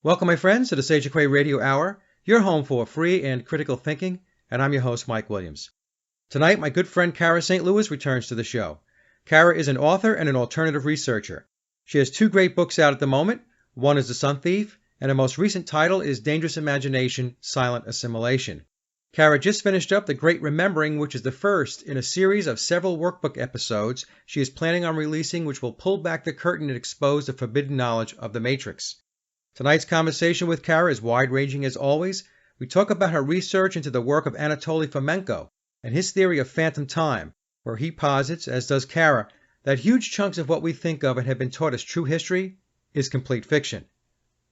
Welcome, my friends, to the Sage Quay Radio Hour, your home for free and critical thinking, and I'm your host, Mike Williams. Tonight, my good friend Cara St. Louis returns to the show. Cara is an author and an alternative researcher. She has two great books out at the moment. One is The Sun Thief, and her most recent title is Dangerous Imagination, Silent Assimilation. Cara just finished up The Great Remembering, which is the first in a series of several workbook episodes she is planning on releasing, which will pull back the curtain and expose the forbidden knowledge of the Matrix. Tonight's conversation with Cara is wide-ranging as always. We talk about her research into the work of Anatoly Fomenko and his theory of phantom time, where he posits, as does Cara, that huge chunks of what we think of and have been taught as true history is complete fiction.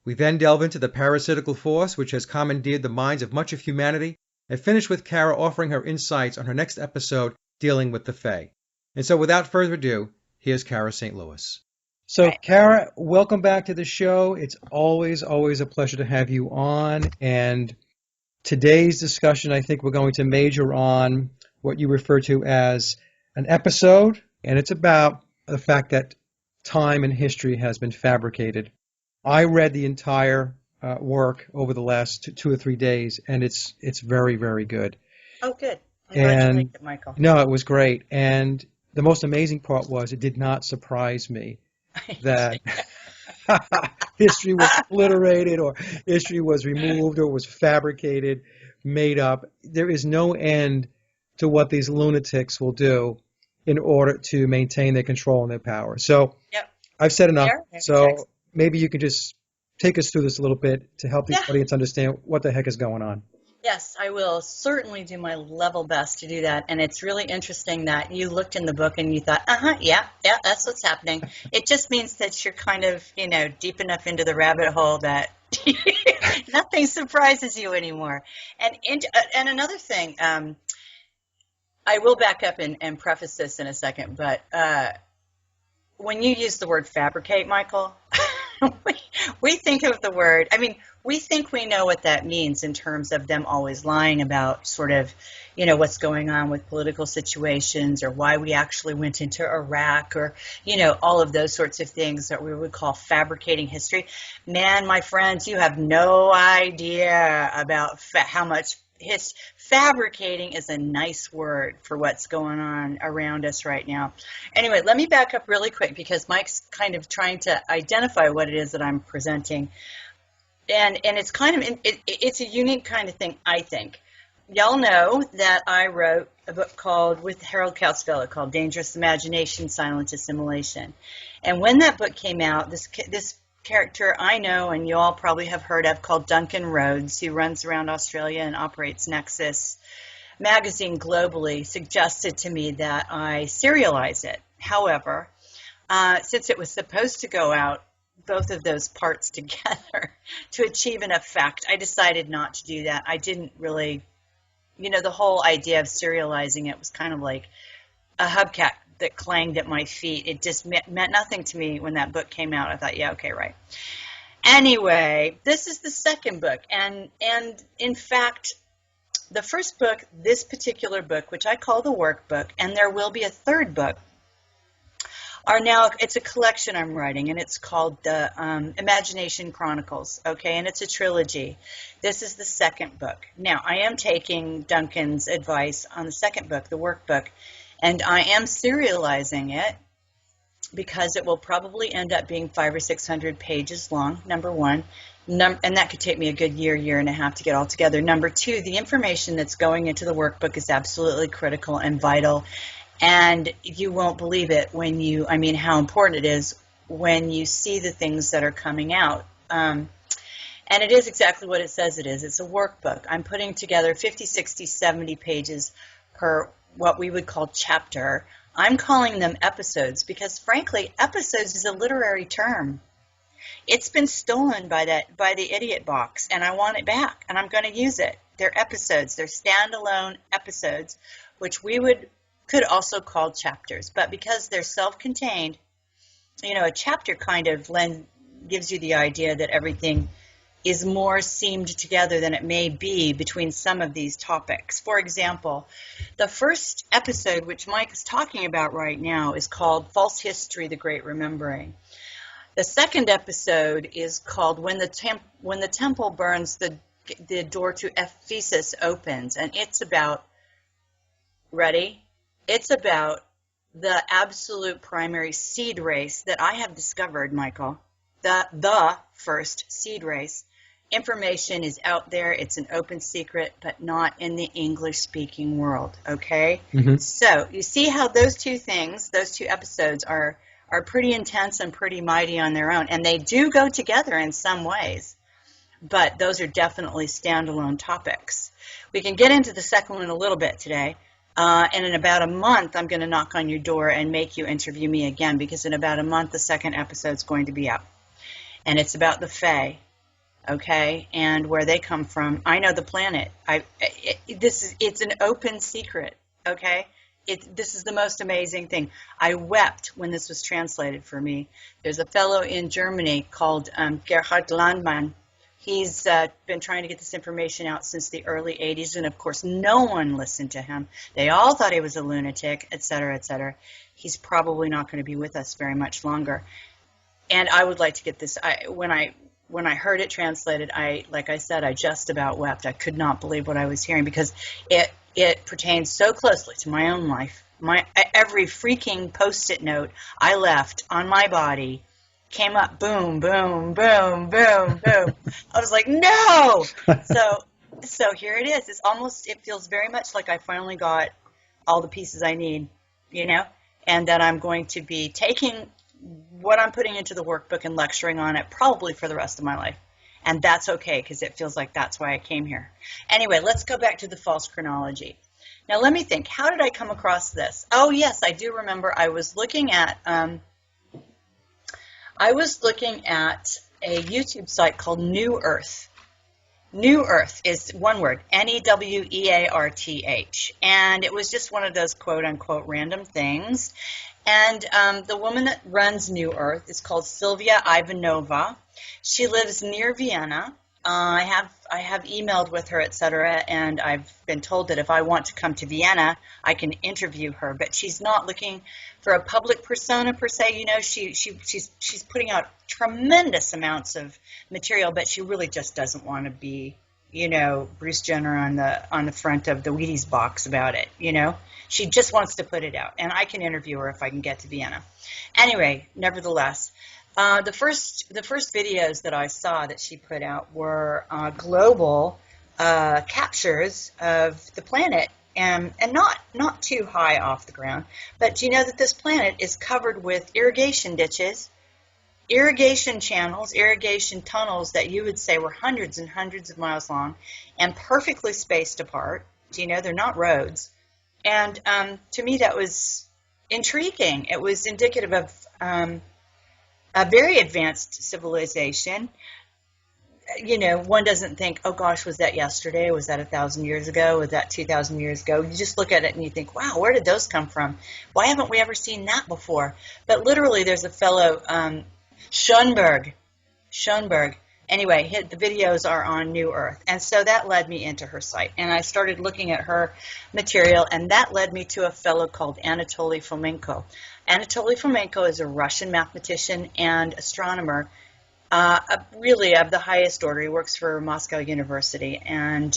We then delve into the parasitical force which has commandeered the minds of much of humanity, and finish with Cara offering her insights on her next episode dealing with the Fae. And so without further ado, here's Cara St. Louis. So, Cara, welcome back to the show. It's always a pleasure to have you on. And today's discussion, I think we're going to major on what you refer to as an episode, and it's about the fact that time and history has been fabricated. I read the entire work over the last 2 or 3 days, and it's very, very good. Oh, good. I'm glad you liked it, Michael. No, it was great. And the most amazing part was it did not surprise me that history was obliterated or history was removed or was fabricated, made up. There is no end to what these lunatics will do in order to maintain their control and their power. So I've said enough. So maybe you can just take us through this a little bit to help the audience understand what the heck is going on. Yes, I will certainly do my level best to do that. And it's really interesting that you looked in the book and you thought, yeah, that's what's happening. It just means that you're kind of, deep enough into the rabbit hole that nothing surprises you anymore. And another thing, I will back up and preface this in a second, but when you use the word fabricate, Michael, we think of the word, we think we know what that means in terms of them always lying about sort of, what's going on with political situations or why we actually went into Iraq or, all of those sorts of things that we would call fabricating history. Man, my friends, you have no idea about how much fabricating is a nice word for what's going on around us right now. Anyway, let me back up really quick because Mike's kind of trying to identify what it is that I'm presenting. And it's kind of, it's a unique kind of thing, I think. Y'all know that I wrote a book with Harold Katzfeld called Dangerous Imagination, Silent Assimilation. And when that book came out, this character I know and you all probably have heard of called Duncan Rhodes, who runs around Australia and operates Nexus magazine globally, suggested to me that I serialize it. However, since it was supposed to go out both of those parts together to achieve an effect, I decided not to do that. I didn't really, the whole idea of serializing it was kind of like a hubcap that clanged at my feet. It just meant nothing to me when that book came out. I thought, yeah, okay, right. Anyway, this is the second book. And in fact, the first book, this particular book, which I call the workbook, and there will be a third book, it's a collection I'm writing, and it's called the Imagination Chronicles, okay, and it's a trilogy. This is the second book. Now, I am taking Duncan's advice on the second book, the workbook, and I am serializing it because it will probably end up being 500 or 600 pages long, number one. And that could take me a good year and a half to get all together. Number two, the information that's going into the workbook is absolutely critical and vital. And you won't believe it how important it is when you see the things that are coming out. And it is exactly what it says it is. It's a workbook. I'm putting together 50, 60, 70 pages per what we would call chapter. I'm calling them episodes because, frankly, episodes is a literary term. It's been stolen by the idiot box, and I want it back, and I'm going to use it. They're episodes. They're standalone episodes, which we could also call chapters. But because they're self-contained, a chapter kind of gives you the idea that everything is more seamed together than it may be between some of these topics. For example, the first episode, which Mike is talking about right now, is called False History, The Great Remembering. The second episode is called When the Temple Burns, the Door to Ephesus Opens, and it's about, ready? It's about the absolute primary seed race that I have discovered, Michael. The first seed race. Information is out there. It's an open secret, but not in the English-speaking world, okay? Mm-hmm. So you see how those two things, those two episodes are pretty intense and pretty mighty on their own, and they do go together in some ways, but those are definitely standalone topics. We can get into the second one a little bit today, and in about a month, I'm going to knock on your door and make you interview me again, because in about a month, the second episode's going to be out, and it's about the Fae. Okay, and where they come from. I know the planet. It's an open secret. Okay, this is the most amazing thing. I wept when this was translated for me. There's a fellow in Germany called Gerhard Landmann. He's been trying to get this information out since the early 80s, and of course no one listened to him. They all thought he was a lunatic, etc., etc. He's probably not going to be with us very much longer. And I would like to get this. When I heard it translated, like I said, I just about wept. I could not believe what I was hearing, because it pertains so closely to my own life. Every freaking Post-it note I left on my body came up, boom, boom, boom, boom, boom. I was like, no! So here it is. It feels very much like I finally got all the pieces I need, and that I'm going to be taking what I'm putting into the workbook and lecturing on it probably for the rest of my life. And that's okay, because it feels like that's why I came here. Anyway, let's go back to the false chronology. Now let me think, how did I come across this? Oh yes, I do remember I was looking at a YouTube site called New Earth. New Earth is one word, Newearth, and it was just one of those quote-unquote random things. And the woman that runs New Earth is called Sylvia Ivanova. She lives near Vienna. I have emailed with her, etc., and I've been told that if I want to come to Vienna, I can interview her. But she's not looking for a public persona per se. She's putting out tremendous amounts of material, but she really just doesn't want to be, Bruce Jenner on the front of the Wheaties box about it. She just wants to put it out, and I can interview her if I can get to Vienna. Anyway, nevertheless, the first videos that I saw that she put out were global captures of the planet, and not too high off the ground. But do you know that this planet is covered with irrigation ditches, irrigation channels, irrigation tunnels that you would say were hundreds and hundreds of miles long and perfectly spaced apart? Do you know they're not roads? And to me, that was intriguing. It was indicative of a very advanced civilization. One doesn't think, oh gosh, was that yesterday? Was that 1,000 years ago? Was that 2,000 years ago? You just look at it and you think, wow, where did those come from? Why haven't we ever seen that before? But literally, there's a fellow, Schoenberg. Anyway, the videos are on New Earth, and so that led me into her site, and I started looking at her material, and that led me to a fellow called Anatoly Fomenko. Anatoly Fomenko is a Russian mathematician and astronomer, really of the highest order. He works for Moscow University, and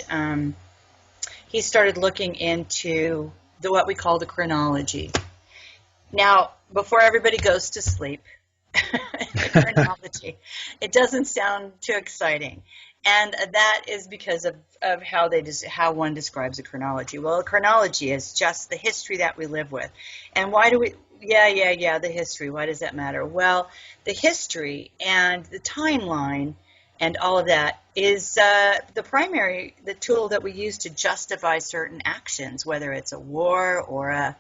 he started looking into what we call the chronology. Now, before everybody goes to sleep, chronology. It doesn't sound too exciting, and that is because of how one describes a chronology. Well, a chronology is just the history that we live with. And why do we? Yeah, the history. Why does that matter? Well, the history and the timeline and all of that is the tool that we use to justify certain actions, whether it's a war or a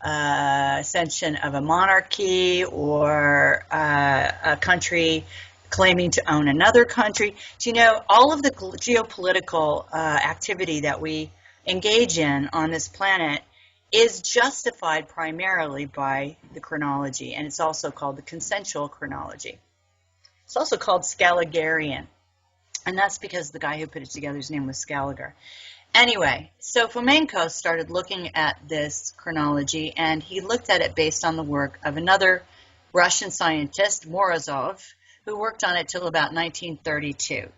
ascension of a monarchy or a country claiming to own another country. Do you know all of the geopolitical activity that we engage in on this planet is justified primarily by the chronology, and it's also called the consensual chronology. It's also called Scaligerian, and that's because the guy who put it together, his name was Scaliger. Anyway, so Fomenko started looking at this chronology, and he looked at it based on the work of another Russian scientist Morozov, who worked on it till about 1932.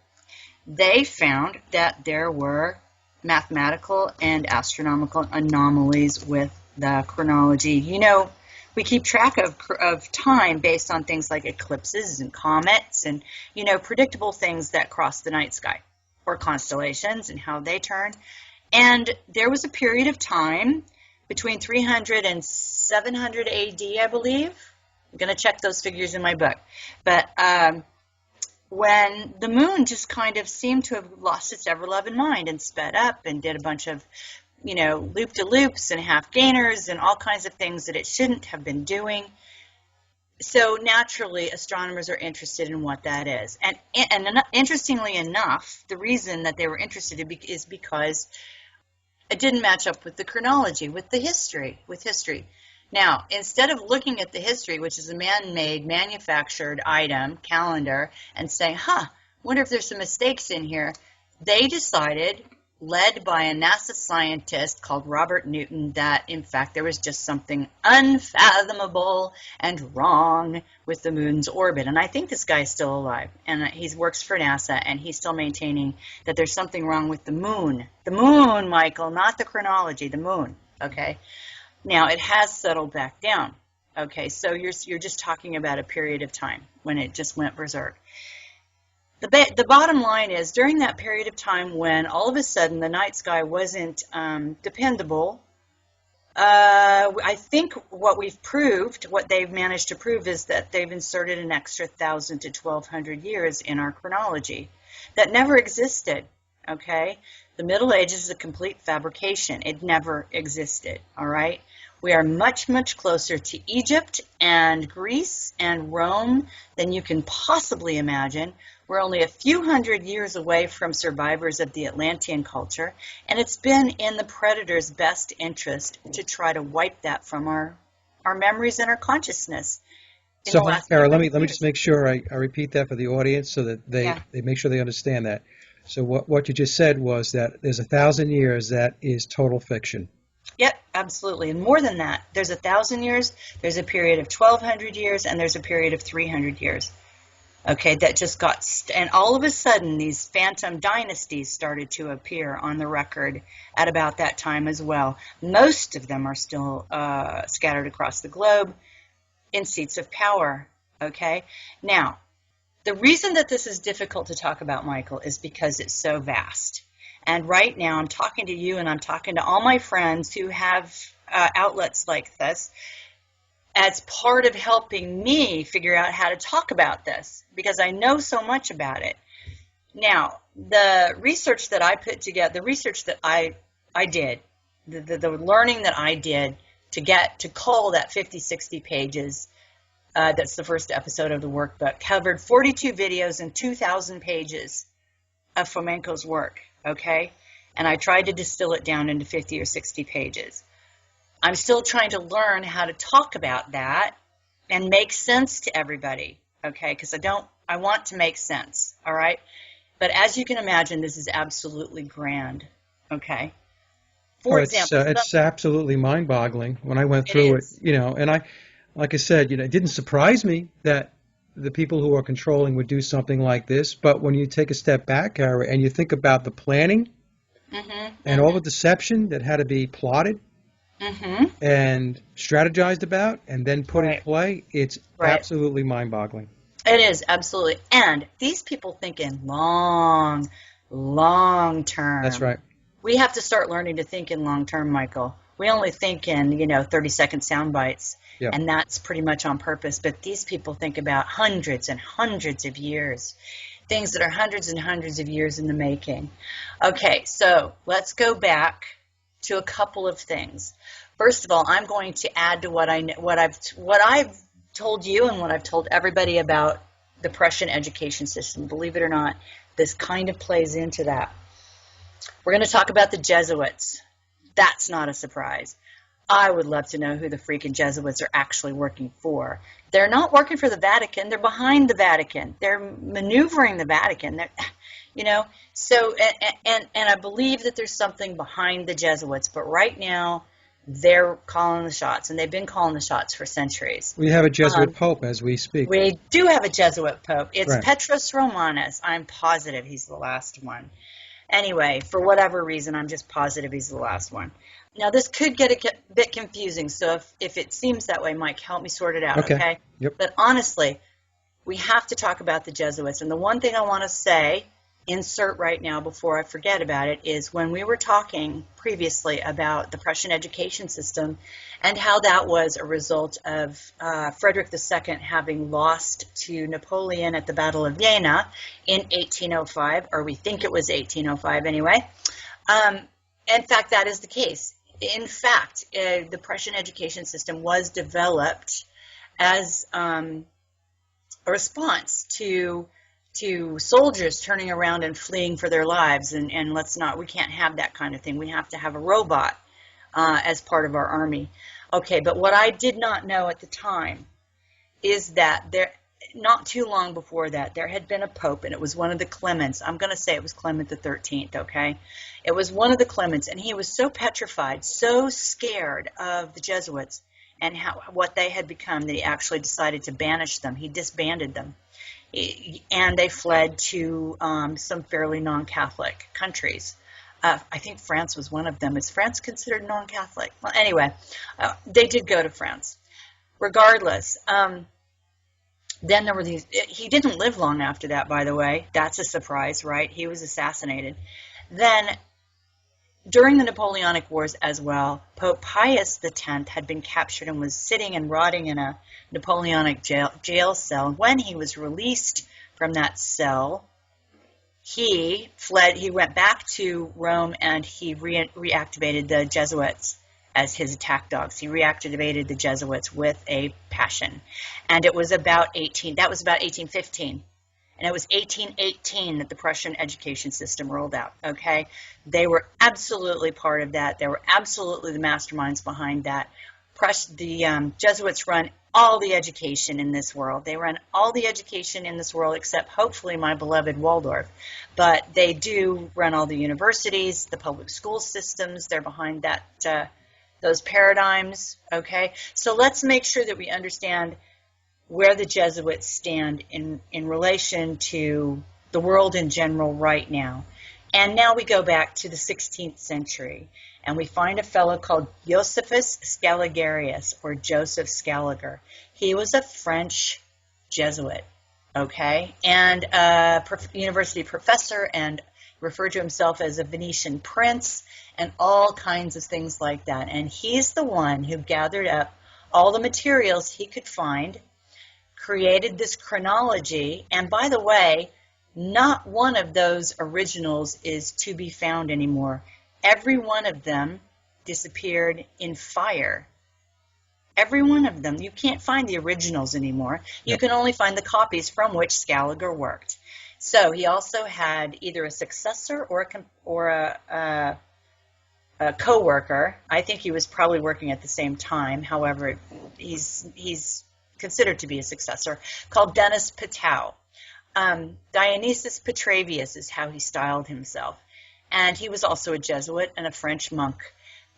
They found that there were mathematical and astronomical anomalies with the chronology. You know, we keep track of time based on things like eclipses and comets and, you know, predictable things that cross the night sky, or constellations and how they turn. And there was a period of time between 300 and 700 AD, I believe. I'm going to check those figures in my book. But when the moon just kind of seemed to have lost its ever-loving mind and sped up and did a bunch of, you know, loop-de-loops and half-gainers and all kinds of things that it shouldn't have been doing. So naturally, astronomers are interested in what that is. And interestingly enough, the reason that they were interested is because it didn't match up with the chronology, with history. Now, instead of looking at the history, which is a man-made, manufactured item, calendar, and saying, wonder if there's some mistakes in here, they decided, led by a NASA scientist called Robert Newton, that in fact there was just something unfathomable and wrong with the moon's orbit. And I think this guy is still alive, and he works for NASA, and he's still maintaining that there's something wrong with the moon. The moon, Michael, not the chronology, the moon, okay? Now, it has settled back down, okay? So you're just talking about a period of time when it just went berserk. The bottom line is, during that period of time when all of a sudden the night sky wasn't dependable, I think what they've managed to prove is that they've inserted an extra 1,000 to 1,200 years in our chronology that never existed, okay? The Middle Ages is a complete fabrication. It never existed, all right? We are much, much closer to Egypt and Greece and Rome than you can possibly imagine. We're only a few hundred years away from survivors of the Atlantean culture, and it's been in the predator's best interest to try to wipe that from our memories and our consciousness. So, Cara, let me just make sure I repeat that for the audience so that they make sure they understand that. So what you just said was that there's 1,000 years that is total fiction. Yep, absolutely. And more than that, there's 1,000 years, there's a period of 1,200 years, and there's a period of 300 years. Okay, that just got, and all of a sudden these phantom dynasties started to appear on the record at about that time as well. Most of them are still scattered across the globe in seats of power. Okay, now the reason that this is difficult to talk about, Michael, is because it's so vast. And right now I'm talking to you and I'm talking to all my friends who have outlets like this as part of helping me figure out how to talk about this, because I know so much about it. Now, the research that I put together, the research that I did, the learning that I did to cull that 50, 60 pages, that's the first episode of the workbook, covered 42 videos and 2,000 pages of Fomenko's work, okay? And I tried to distill it down into 50 or 60 pages. I'm still trying to learn how to talk about that and make sense to everybody, okay? Because I want to make sense, all right? But as you can imagine, this is absolutely grand, okay? For example, it's absolutely mind-boggling when I went through it, you know, and like I said, you know, it didn't surprise me that the people who are controlling would do something like this, but when you take a step back, Cara, and you think about the planning and all the deception that had to be plotted, and strategized about and then put in play, it's absolutely mind-boggling. It is, absolutely. And these people think in long term. That's right. We have to start learning to think in long term, Michael. We only think in, 30-second sound bites, and that's pretty much on purpose. But these people think about hundreds and hundreds of years, things that are hundreds and hundreds of years in the making. Okay, so let's go back to a couple of things. First of all, I'm going to add to what I've told you and what I've told everybody about the Prussian education system. Believe it or not, this kind of plays into that. We're going to talk about the Jesuits. That's not a surprise. I would love to know who the freaking Jesuits are actually working for. They're not working for the Vatican. They're behind the Vatican. They're maneuvering the Vatican. So, and I believe that there's something behind the Jesuits, but right now they're calling the shots, and they've been calling the shots for centuries. We have a Jesuit Pope as we speak. We do have a Jesuit Pope. It's Right. Petrus Romanus. I'm positive he's the last one. Anyway, for whatever reason, I'm just positive he's the last one. Now, this could get a bit confusing, so if it seems that way, Mike, help me sort it out, okay? Yep. But honestly, we have to talk about the Jesuits. And the one thing I want to say, insert right now before I forget about it, is when we were talking previously about the Prussian education system and how that was a result of Frederick II having lost to Napoleon at the Battle of Jena in 1805, or we think it was 1805 anyway. In fact, that is the case. In fact, the Prussian education system was developed as a response to soldiers turning around and fleeing for their lives, and we can't have that kind of thing. We have to have a robot as part of our army. Okay, but what I did not know at the time is that not too long before that, there had been a pope, and it was one of the Clements. I'm going to say it was Clement the 13th, okay? It was one of the Clements, and he was so petrified, so scared of the Jesuits and what they had become that he actually decided to banish them. He disbanded them. And they fled to some fairly non-Catholic countries. I think France was one of them. Is France considered non-Catholic? Well, anyway, they did go to France. Regardless, then there were these. He didn't live long after that, by the way. That's a surprise, right? He was assassinated. Then, during the Napoleonic Wars as well, Pope Pius X had been captured and was sitting and rotting in a Napoleonic jail cell. When he was released from that cell, he fled. He went back to Rome, and he reactivated the Jesuits as his attack dogs. He reactivated the Jesuits with a passion. And it was about 1815. And it was 1818 that the Prussian education system rolled out, okay? They were absolutely part of that. They were absolutely the masterminds behind that. The Jesuits run all the education in this world. They run all the education in this world except hopefully my beloved Waldorf. But they do run all the universities, the public school systems. They're behind that, those paradigms, okay? So let's make sure that we understand where the Jesuits stand in relation to the world in general right now. And now we go back to the 16th century, and we find a fellow called Josephus Scaligarius, or Joseph Scaliger. He was a French Jesuit, okay, and a university professor, and referred to himself as a Venetian prince, and all kinds of things like that. And he's the one who gathered up all the materials he could find, created this chronology, and by the way, not one of those originals is to be found anymore. Every one of them disappeared in fire. Every one of them. You can't find the originals anymore. You can only find the copies from which Scaliger worked. So he also had either a successor or a co-worker. I think he was probably working at the same time. However, he's considered to be a successor, called Denis Pitou. Dionysius Petravius is how he styled himself. And he was also a Jesuit and a French monk.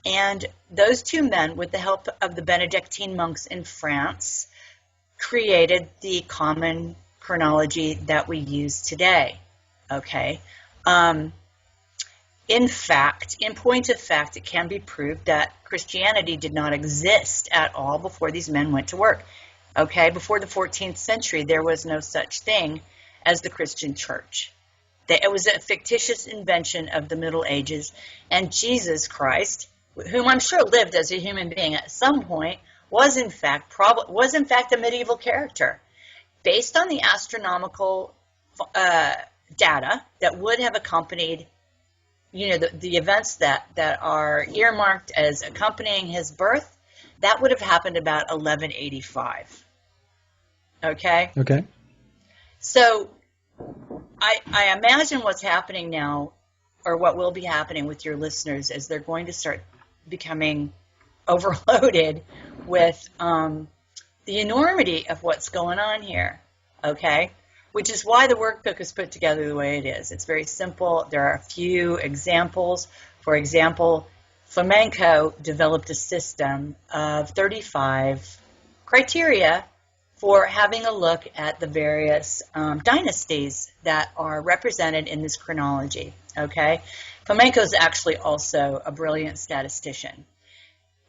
And those two men, with the help of the Benedictine monks in France, created the common chronology that we use today, okay? In point of fact, it can be proved that Christianity did not exist at all before these men went to work. Okay, before the 14th century, there was no such thing as the Christian church. It was a fictitious invention of the Middle Ages, and Jesus Christ, whom I'm sure lived as a human being at some point, was in fact a medieval character. Based on the astronomical data that would have accompanied, the events that are earmarked as accompanying his birth, that would have happened about 1185. Okay? Okay. So I imagine what's happening now, or what will be happening with your listeners, is they're going to start becoming overloaded with the enormity of what's going on here, okay? Which is why the workbook is put together the way it is. It's very simple. There are a few examples. For example, Fomenko developed a system of 35 criteria for having a look at the various dynasties that are represented in this chronology, okay? Fomenko is actually also a brilliant statistician,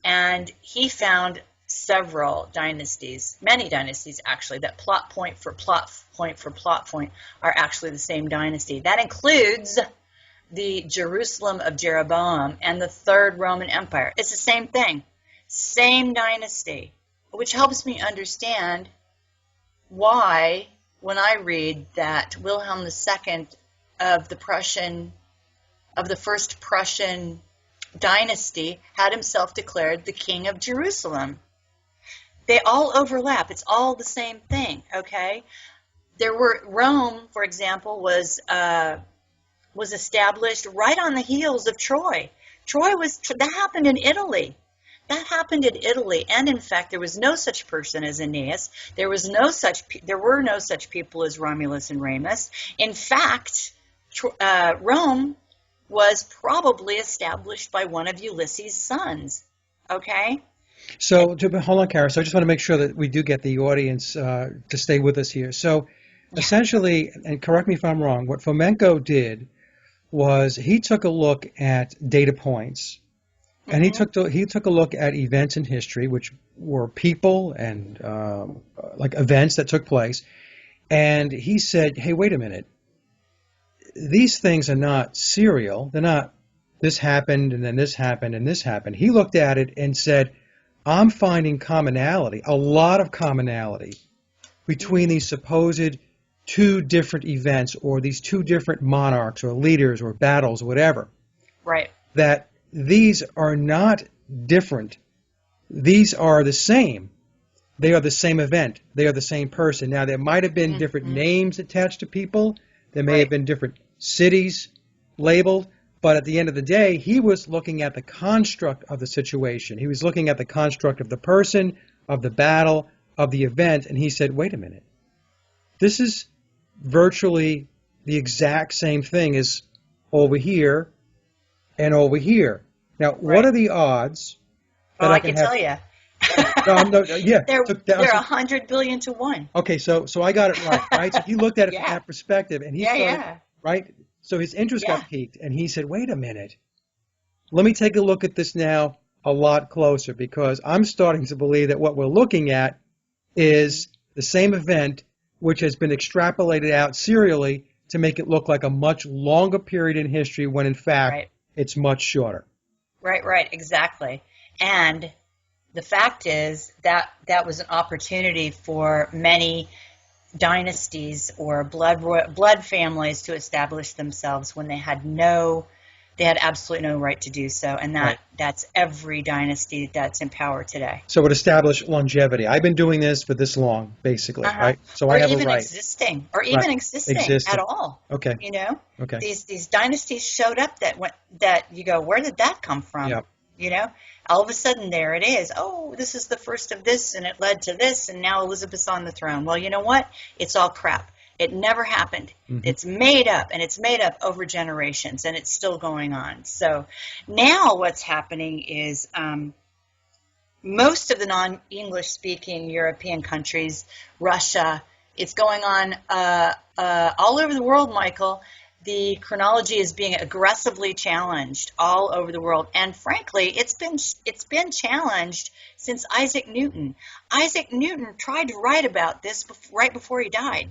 and he found several dynasties, many dynasties actually, that plot point for plot point for plot point are actually the same dynasty. That includes the Jerusalem of Jeroboam and the Third Roman Empire. It's the same thing, same dynasty, which helps me understand why, when I read that Wilhelm II of the first Prussian dynasty had himself declared the king of Jerusalem. They all overlap. It's all the same thing, okay? Rome, for example, was established right on the heels of Troy. That happened in Italy. That happened in Italy, and in fact, there was no such person as Aeneas. There were no such people as Romulus and Remus. In fact, Rome was probably established by one of Ulysses' sons. Okay. So, hold on, Cara. So, I just want to make sure that we do get the audience to stay with us here. So, essentially, and correct me if I'm wrong, what Fomenko did was he took a look at data points. And he took a look at events in history, which were people and like events that took place. And he said, hey, wait a minute. These things are not serial. They're not this happened and then this happened and this happened. He looked at it and said, I'm finding commonality, a lot of commonality between these supposed two different events or these two different monarchs or leaders or battles or whatever. Right. That these are not different. These are the same. They are the same event. They are the same person. Now, there might have been different names attached to people. There may have been different cities labeled. But at the end of the day, he was looking at the construct of the situation. He was looking at the construct of the person, of the battle, of the event. And he said, wait a minute. This is virtually the exact same thing as over here and over here. Now, what are the odds that I can tell you. They're 100 billion to 1. Okay, so I got it right? So he looked at it from that perspective, and he started, right? So his interest got piqued, and he said, wait a minute. Let me take a look at this now a lot closer, because I'm starting to believe that what we're looking at is the same event, which has been extrapolated out serially to make it look like a much longer period in history when, in fact, it's much shorter. Right, exactly. And the fact is that was an opportunity for many dynasties or blood families to establish themselves when they had absolutely no right to do so. And that's every dynasty that's in power today. So it established longevity. I've been doing this for this long, basically, right? So I have a right. Existing at all. Okay. You know? Okay. These dynasties showed up that you go, where did that come from? Yep. You know? All of a sudden, there it is. Oh, this is the first of this, and it led to this, and now Elizabeth's on the throne. Well, you know what? It's all crap. It never happened. It's made up, and it's made up over generations, and it's still going on. So now what's happening is most of the non-English speaking European countries, Russia, it's going on all over the world, Michael. The chronology is being aggressively challenged all over the world, and frankly, it's been challenged since Isaac Newton. Isaac Newton tried to write about this right before he died.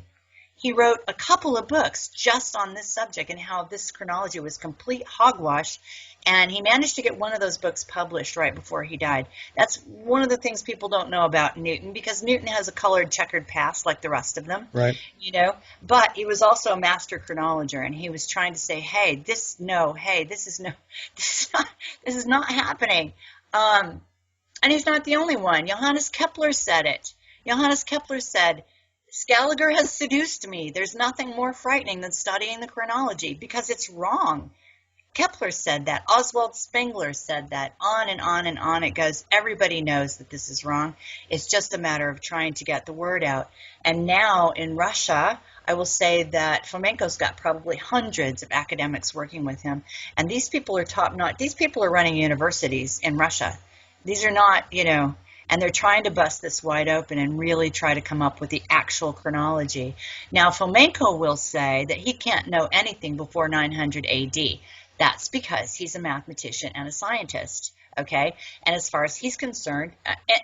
He wrote a couple of books just on this subject and how this chronology was complete hogwash, and he managed to get one of those books published right before he died. That's one of the things people don't know about Newton, because Newton has a colored checkered past like the rest of them. Right. You know, but he was also a master chronologer, and he was trying to say, this is not happening. And he's not the only one. Johannes Kepler said it. Johannes Kepler said, Scaliger has seduced me. There's nothing more frightening than studying the chronology, because it's wrong. Kepler said that. Oswald Spengler said that. On and on and on it goes. Everybody knows that this is wrong. It's just a matter of trying to get the word out. And now in Russia, I will say that Flamenco's got probably hundreds of academics working with him, and these people are top-notch. These people are running universities in Russia. These are not, and they're trying to bust this wide open and really try to come up with the actual chronology. Now, Flamenco will say that he can't know anything before 900 AD. That's because he's a mathematician and a scientist, okay? And as far as he's concerned,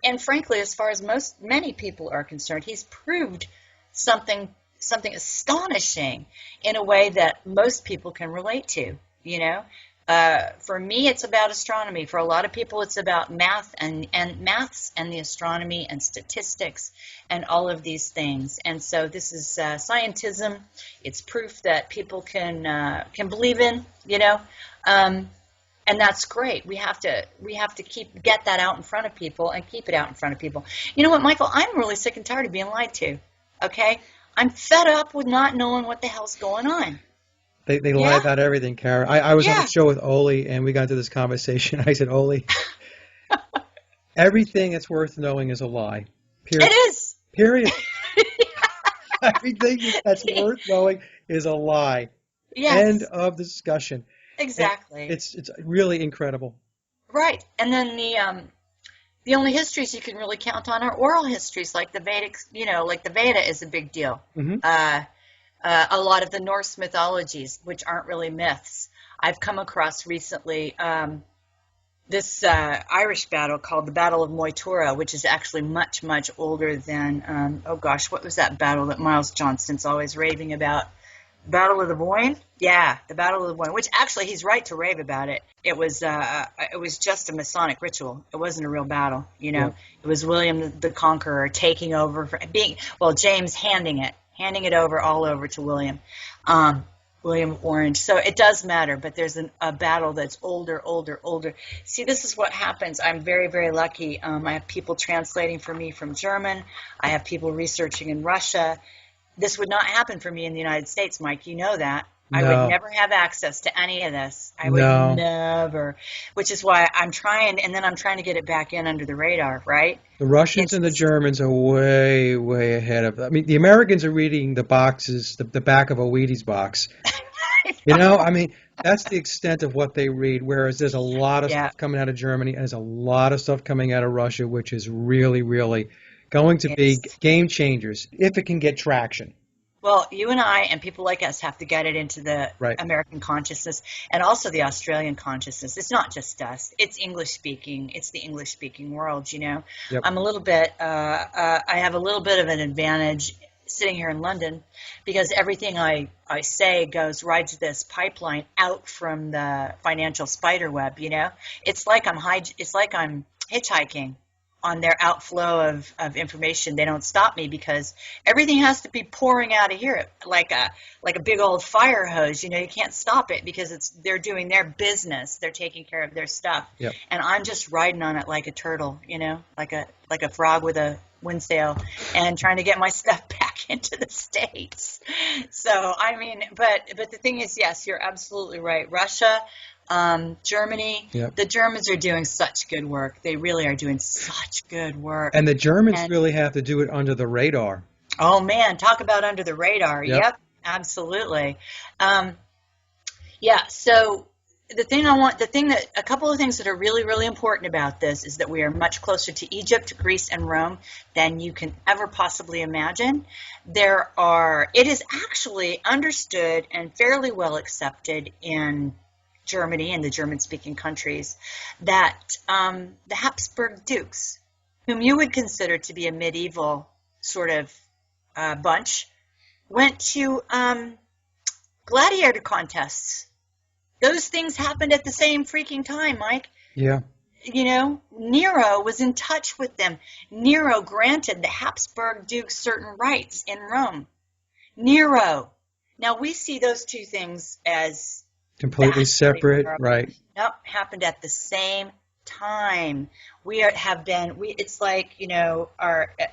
and frankly, as far as many people are concerned, he's proved something astonishing in a way that most people can relate to, For me, it's about astronomy. For a lot of people, it's about math and maths and the astronomy and statistics and all of these things. And so this is scientism. It's proof that people can believe in, and that's great. We have to get that out in front of people and keep it out in front of people. You know what, Michael? I'm really sick and tired of being lied to. Okay, I'm fed up with not knowing what the hell's going on. They lie about everything, Cara. I was on Yeah. a show with Oli, and we got into this conversation. I said, Oli, everything that's worth knowing is a lie. Period. It is. Period. Everything that's worth knowing is a lie. Yes. End of discussion. Exactly. And it's really incredible. Right. And then the only histories you can really count on are oral histories, like the Vedic, like the Veda is a big deal. Mm-hmm. A lot of the Norse mythologies, which aren't really myths. I've come across recently this Irish battle called the Battle of Moytura, which is actually much, much older than, what was that battle that Miles Johnston's always raving about? Battle of the Boyne? Yeah, the Battle of the Boyne, which actually he's right to rave about it. It was just a Masonic ritual. It wasn't a real battle, Yeah. It was William the Conqueror taking over, James handing it all over to William of Orange. So it does matter, but there's a battle that's older. See, this is what happens. I'm very, very lucky. I have people translating for me from German. I have people researching in Russia. This would not happen for me in the United States, Mike. You know that. I No. would never have access to any of this. I would No. never, which is why I'm trying to get it back in under the radar, right? The Russians and the Germans are way, way ahead of. I mean, the Americans are reading the boxes, the back of a Wheaties box. That's the extent of what they read, whereas there's a lot of stuff coming out of Germany, and there's a lot of stuff coming out of Russia, which is really, really going to be game changers if it can get traction. Well, you and I and people like us have to get it into the American consciousness and also the Australian consciousness. It's not just us. It's English speaking. It's the English speaking world, Yep. I'm a little bit, I have a little bit of an advantage sitting here in London because everything I say rides this pipeline out from the financial spider web, It's like I'm hitchhiking on their outflow of information. They don't stop me because everything has to be pouring out of here like a big old fire hose. You can't stop it because they're doing their business. They're taking care of their stuff. Yep. And I'm just riding on it like a turtle, like a frog with a wind sail and trying to get my stuff back into the States. So, but the thing is, yes, you're absolutely right. Russia, Germany, Yep. The Germans are doing such good work. They really are doing such good work. And the Germans really have to do it under the radar. Oh man, talk about under the radar. Yep. Absolutely. So a couple of things that are really, really important about this is that we are much closer to Egypt, Greece, and Rome than you can ever possibly imagine. It is actually understood and fairly well accepted in Germany and the German-speaking countries that the Habsburg dukes, whom you would consider to be a medieval sort of bunch, went to gladiator contests. Those things happened at the same freaking time, Mike. Yeah. Nero was in touch with them. Nero granted the Habsburg dukes certain rights in Rome. Nero. Now, we see those two things as completely separate, right? Nope, happened at the same time. It's like,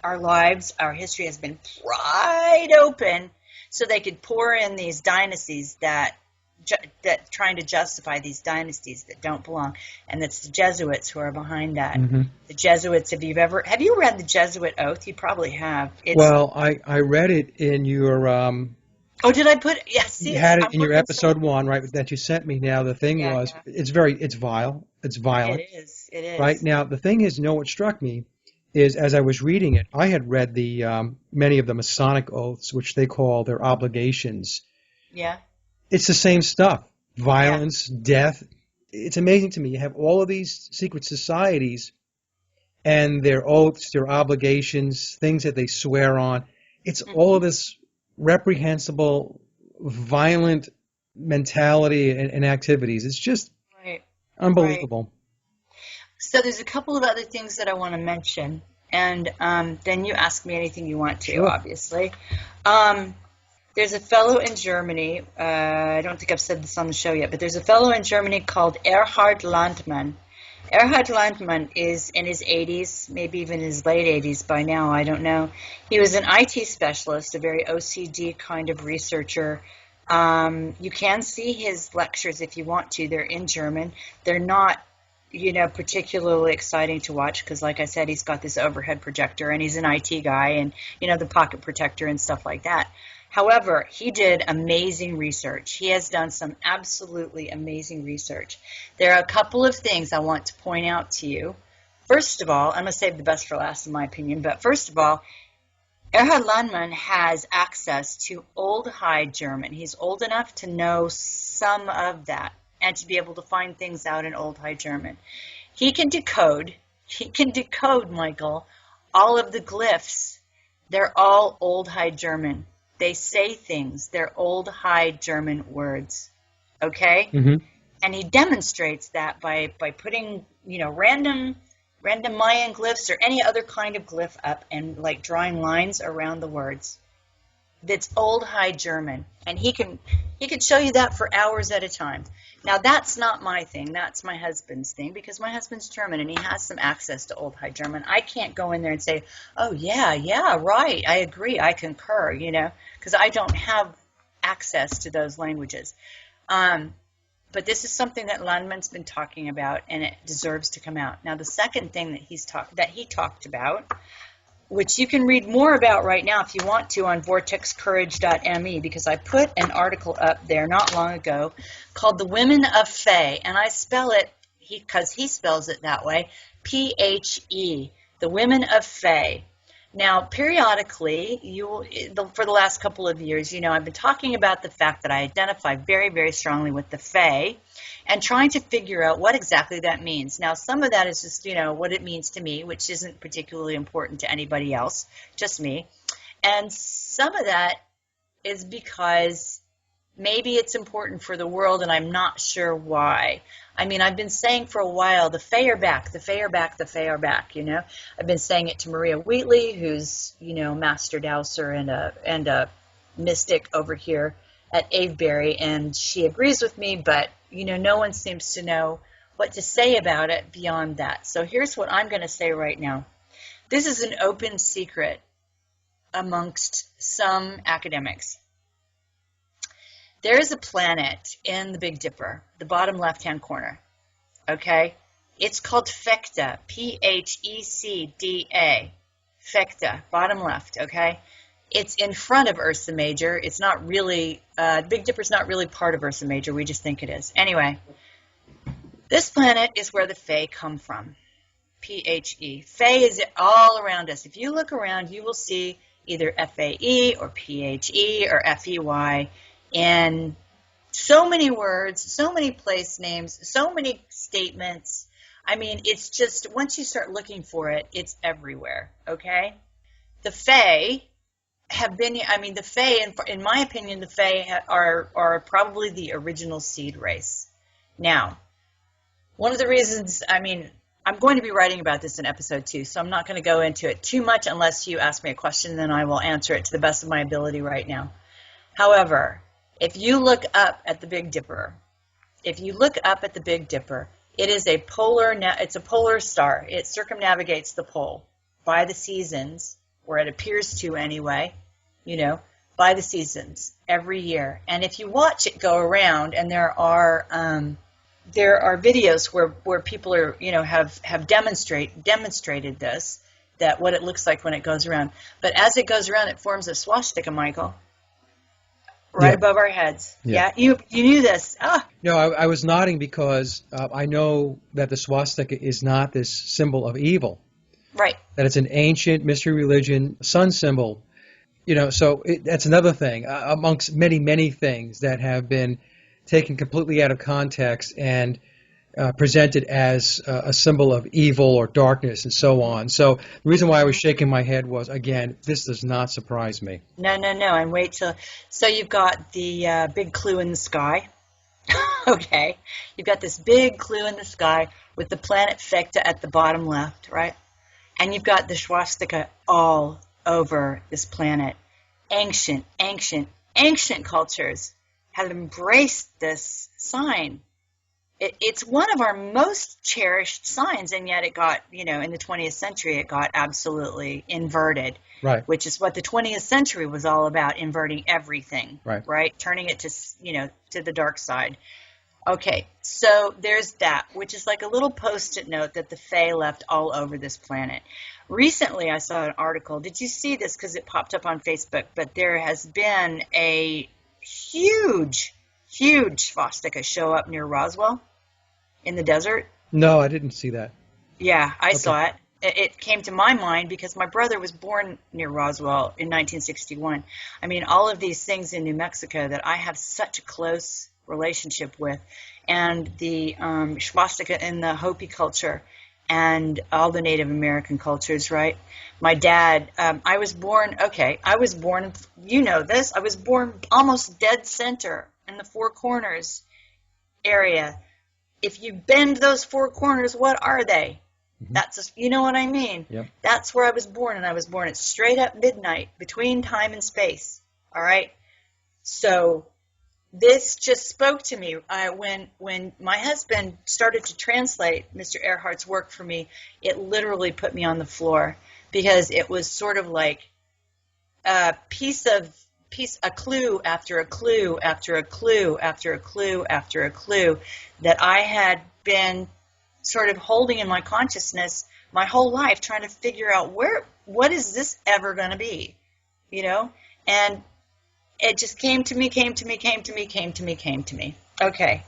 our lives, our history has been pried open so they could pour in these dynasties that that trying to justify these dynasties that don't belong, and it's the Jesuits who are behind that. Hmm. The Jesuits, have you read the Jesuit Oath? You probably have. Well, I read it in your Oh, did I put? Yeah, you see, had it I'm in your working so. episode 1, right, that you sent me. Now the thing Yeah, was, yeah. it's vile, it's It violent, is. It right? is. Now the thing is, what struck me is as I was reading it, I had read the many of the Masonic oaths, which they call their obligations. Yeah. It's the same stuff: Yeah. violence, death. It's amazing to me. You have all of these secret societies and their oaths, their obligations, things that they swear on. It's all Hmm. of this reprehensible, violent mentality and activities. It's just Right. Right. unbelievable. So there's a couple of other things that I want to mention, and then you ask me anything you want to, Sure. obviously. Um, there's a fellow in Germany. I don't think I've said this on the show yet, but there's a fellow in Germany called Erhard Landmann. Erhard Landmann is in his 80s, maybe even his late 80s by now, I don't know. He was an IT specialist, a very OCD kind of researcher. You can see his lectures if you want to. They're in German. They're not, particularly exciting to watch because, like I said, he's got this overhead projector and he's an IT guy and, the pocket protector and stuff like that. However, he did amazing research. He has done some absolutely amazing research. There are a couple of things I want to point out to you. First of all, I'm going to save the best for last in my opinion, but first of all, Erhard Landmann has access to Old High German. He's old enough to know some of that and to be able to find things out in Old High German. He can decode, Michael, all of the glyphs. They're all Old High German. They say things. They're Old High German words. Okay? Hmm. And he demonstrates that by putting, random Mayan glyphs or any other kind of glyph up and like drawing lines around the words. That's Old High German, and he can show you that for hours at a time. Now that's not my thing. That's my husband's thing because my husband's German and he has some access to Old High German. I can't go in there and say, "Oh yeah, right. I agree. I concur." Because I don't have access to those languages. But this is something that Landmann's been talking about, and it deserves to come out. Now, the second thing that he talked about, which you can read more about right now if you want to on vortexcourage.me, because I put an article up there not long ago called "The Women of Quay," and I spell it because he spells it that way, Phe, the Women of Quay. Now, periodically, for the last couple of years, I've been talking about the fact that I identify very, very strongly with the Fae and trying to figure out what exactly that means. Now, some of that is just, what it means to me, which isn't particularly important to anybody else, just me. And some of that is because maybe it's important for the world and I'm not sure why. I mean, I've been saying for a while, the Fae are back, the Fae are back, the Fae are back, I've been saying it to Maria Wheatley, who's, master dowser and a mystic over here at Avebury, and she agrees with me, but, no one seems to know what to say about it beyond that. So here's what I'm going to say right now. This is an open secret amongst some academics. There is a planet in the Big Dipper, the bottom left-hand corner, okay? It's called Phecda, Phecda, Phecda, bottom left, okay? It's in front of Ursa Major. It's not really, Big Dipper's not really part of Ursa Major. We just think it is. Anyway, this planet is where the Fae come from, Phe. Fae is all around us. If you look around, you will see either Fae or Phe or Fey. And so many words, so many place names, so many statements. I mean, it's just, once you start looking for it, it's everywhere, okay? The Fae have been, the Fae, in my opinion, the Fae are probably the original seed race. Now, one of the reasons, I'm going to be writing about this in episode 2, so I'm not going to go into it too much unless you ask me a question, then I will answer it to the best of my ability right now. However, if you look up at the Big Dipper, it is it's a polar star. It circumnavigates the pole by the seasons, or it appears to anyway, by the seasons. every year. And if you watch it go around, and there are videos where people are, have demonstrated this, that what it looks like when it goes around. But as it goes around, it forms a swastika, Michael, right above our heads. Yeah, you knew this. No, I was nodding because I know that the swastika is not this symbol of evil. Right. That it's an ancient mystery religion sun symbol. So that's another thing amongst many, many things that have been taken completely out of context and presented as a symbol of evil or darkness and so on. So the reason why I was shaking my head was, again, this does not surprise me. No. And wait till. So you've got the big clue in the sky. Okay. You've got this big clue in the sky with the planet Ficta at the bottom left, right? And you've got the swastika all over this planet. Ancient cultures have embraced this sign. It's one of our most cherished signs, and yet it got, in the 20th century, it got absolutely inverted. Right. Which is what the 20th century was all about, inverting everything. Right. Turning it to the dark side. Okay, so there's that, which is like a little Post-it note that the Fae left all over this planet. Recently, I saw an article. Did you see this? Because it popped up on Facebook. But there has been a huge swastika show up near Roswell in the desert. No, I didn't see that. Yeah, I saw it. It came to my mind because my brother was born near Roswell in 1961. I mean, all of these things in New Mexico that I have such a close relationship with, and the swastika in the Hopi culture and all the Native American cultures, right? My dad, I was born, you know this, I was born almost dead center in the Four Corners area. If you bend those four corners, what are they? That's you know what I mean? Yep. That's where I was born, and I was born at straight up midnight between time and space. All right? So this just spoke to me. When my husband started to translate Mr. Earhart's work for me, it literally put me on the floor, because it was sort of like a clue after a clue after a clue after a clue after a clue that I had been sort of holding in my consciousness my whole life, trying to figure out what is this ever going to be, and it just came to me. Okay,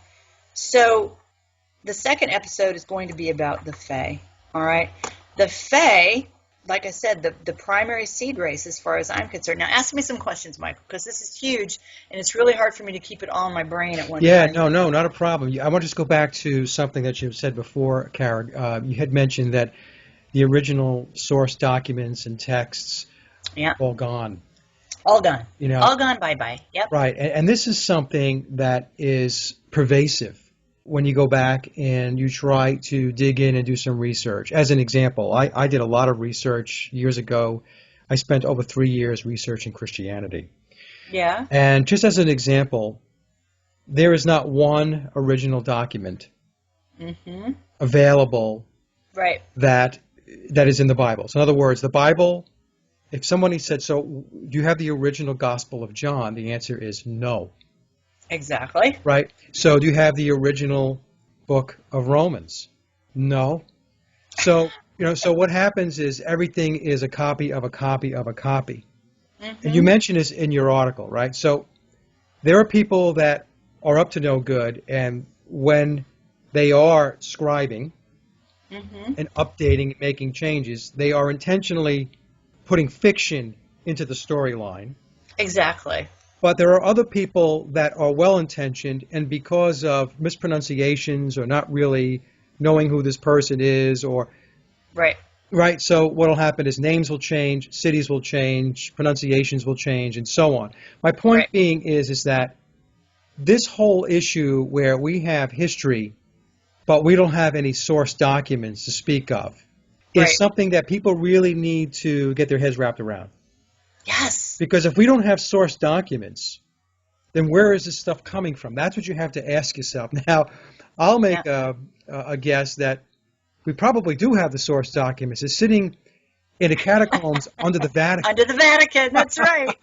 so the second episode is going to be about the Fae, all right? The Fae, like I said, the primary seed race as far as I'm concerned. Now, ask me some questions, Michael, because this is huge, and it's really hard for me to keep it all in my brain at one time. Yeah, no, not a problem. I want to just go back to something that you said before, Cara. You had mentioned that the original source documents and texts all gone. All gone. All gone, bye-bye. Yep. Right, and this is something that is pervasive when you go back and you try to dig in and do some research. As an example, I did a lot of research years ago. I spent over 3 years researching Christianity. Yeah. And just as an example, there is not one original document available that is in the Bible. So in other words, the Bible, if somebody said, so do you have the original Gospel of John? The answer is no. Exactly. Right. So do you have the original book of Romans? No. So, so what happens is everything is a copy of a copy of a copy. And you mentioned this in your article, right? So there are people that are up to no good, and when they are scribing and updating, making changes, they are intentionally putting fiction into the storyline. Exactly. But there are other people that are well-intentioned, and because of mispronunciations or not really knowing who this person is, or right. So what will happen is names will change, cities will change, pronunciations will change, and so on. My point being is that this whole issue where we have history, but we don't have any source documents to speak of, is something that people really need to get their heads wrapped around. Yes. Because if we don't have source documents, then where is this stuff coming from? That's what you have to ask yourself. Now, I'll make a guess that we probably do have the source documents. It's sitting in the catacombs under the Vatican. Under the Vatican, that's right.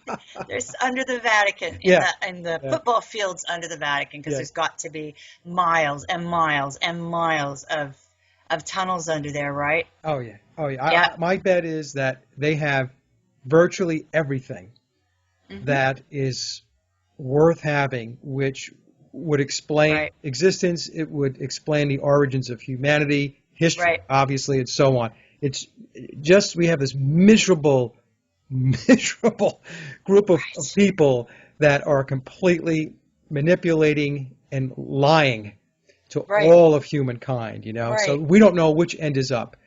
There's under the Vatican, Yeah. in the Yeah. football fields under the Vatican, because Yeah. there's got to be miles and miles and miles of tunnels under there, right? Oh yeah. Oh yeah. Yeah. My bet is that they have virtually everything Mm-hmm. that is worth having, which would explain Right. existence. It would explain the origins of humanity, history, Right. obviously, and so on. It's just we have this miserable group of people that are completely manipulating and lying to Right. all of humankind, So Right. we don't know which end is up.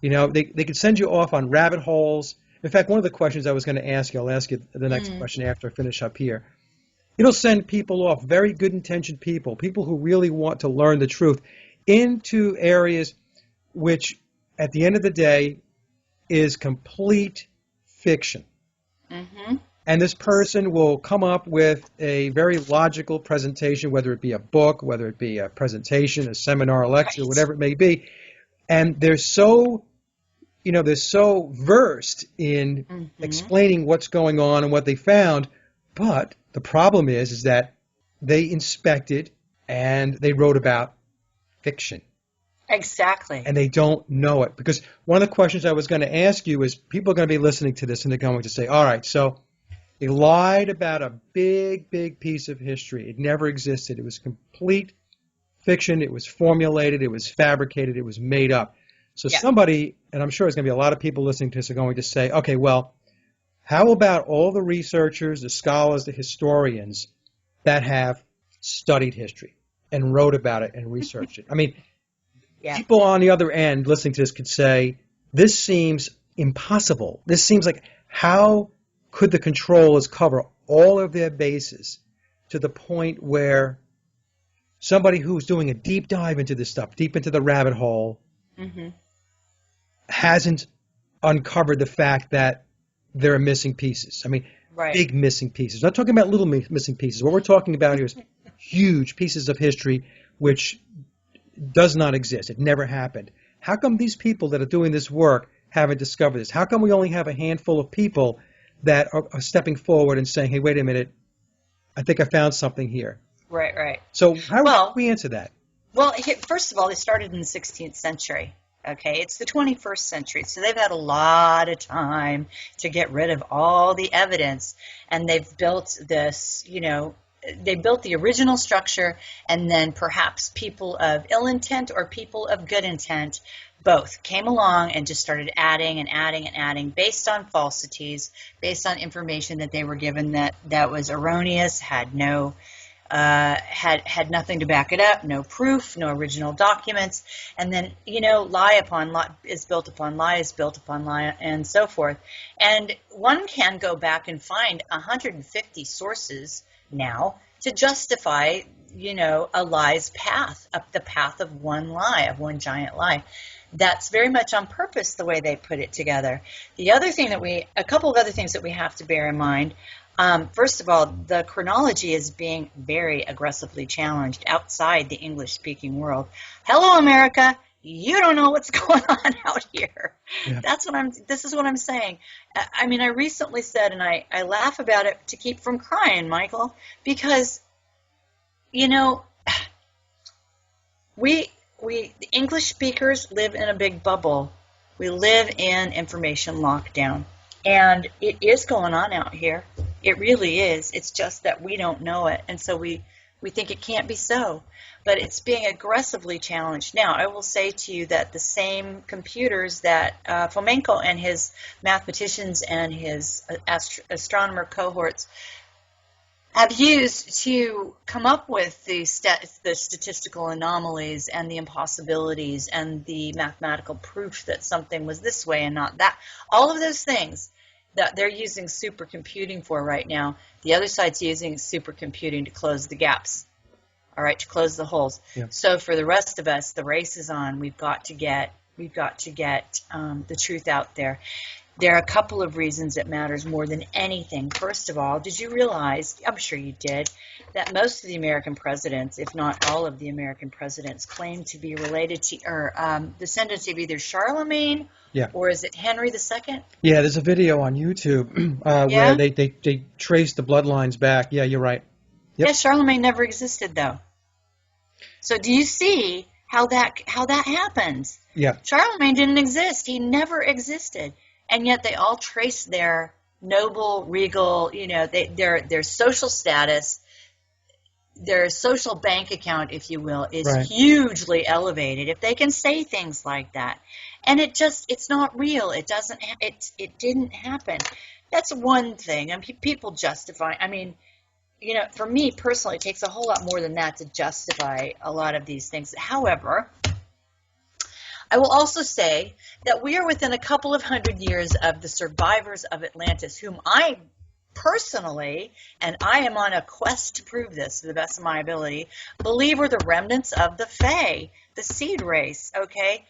They could send you off on rabbit holes. In fact, one of the questions I was going to ask you, I'll ask you the next question after I finish up here. It'll send people off, very good-intentioned people who really want to learn the truth, into areas which, at the end of the day, is complete fiction. Mm-hmm. And this person will come up with a very logical presentation, whether it be a book, whether it be a presentation, a seminar, a lecture, Right. whatever it may be. And they're so versed in explaining what's going on and what they found. But the problem is that they inspected and they wrote about fiction. Exactly. And they don't know it. Because one of the questions I was going to ask you is, people are going to be listening to this and they're going to say, all right, so they lied about a big, big piece of history. It never existed. It was complete fiction. It was formulated. It was fabricated. It was made up. So Yeah. somebody, and I'm sure there's going to be a lot of people listening to this, are going to say, okay, well, how about all the researchers, the scholars, the historians that have studied history and wrote about it and researched it? I mean, Yeah. people on the other end listening to this could say, this seems impossible. This seems like, how could the controllers cover all of their bases to the point where somebody who's doing a deep dive into this stuff, deep into the rabbit hole, Mm-hmm. hasn't uncovered the fact that there are missing pieces? I mean, Right. big missing pieces. We're not talking about little missing pieces. What we're talking about here is huge pieces of history which does not exist. It never happened. How come these people that are doing this work haven't discovered this? How come we only have a handful of people that are stepping forward and saying, hey, wait a minute, I think I found something here? Right. Right. So how Well- do we answer that? Well, first of all, they started in the 16th century. Okay, it's the 21st century, so they've had a lot of time to get rid of all the evidence, and they've built this, they built the original structure, and then perhaps people of ill intent or people of good intent both came along and just started adding and adding and adding based on falsities, based on information that they were given that was erroneous, had no had nothing to back it up, no proof, no original documents, and then lie upon lie is built upon lie is built upon lie, and so forth. And one can go back and find 150 sources now to justify a lie's path, up the path of one lie, of one giant lie. That's very much on purpose the way they put it together. A couple of other things that we have to bear in mind. First of all, the chronology is being very aggressively challenged outside the English-speaking world. Hello, America. You don't know what's going on out here. Yeah. This is what I'm saying. I mean, I recently said, and I laugh about it to keep from crying, Michael, because, we the English speakers live in a big bubble. We live in information lockdown. And it is going on out here. It really is. It's just that we don't know it. And so we think it can't be so. But it's being aggressively challenged. Now, I will say to you that the same computers that Fomenko and his mathematicians and his astronomer cohorts have used to come up with the statistical anomalies and the impossibilities and the mathematical proof that something was this way and not that. All of those things that they're using supercomputing for right now, the other side's using supercomputing to close the gaps, all right, to close the holes. Yeah. So for the rest of us, the race is on. We've got to get the truth out there. There are a couple of reasons it matters more than anything. First of all, did you realize, I'm sure you did, that most of the American presidents, if not all of the American presidents, claim to be related to or descendants of either Charlemagne Yeah. or is it Henry II? Yeah, there's a video on YouTube where Yeah? they trace the bloodlines back. Yeah, you're right. Yep. Yeah, Charlemagne never existed though. So do you see how that happens? Yeah. Charlemagne didn't exist. He never existed. And yet they all trace their noble, regal, their social status, their social bank account, if you will, is Right. hugely elevated if they can say things like that. And it's not real. It didn't happen. That's one thing. And people justify, for me personally, it takes a whole lot more than that to justify a lot of these things. However, I will also say that we are within a couple of hundred years of the survivors of Atlantis, whom I personally, and I am on a quest to prove this to the best of my ability, believe were the remnants of the Fae, the seed race, okay?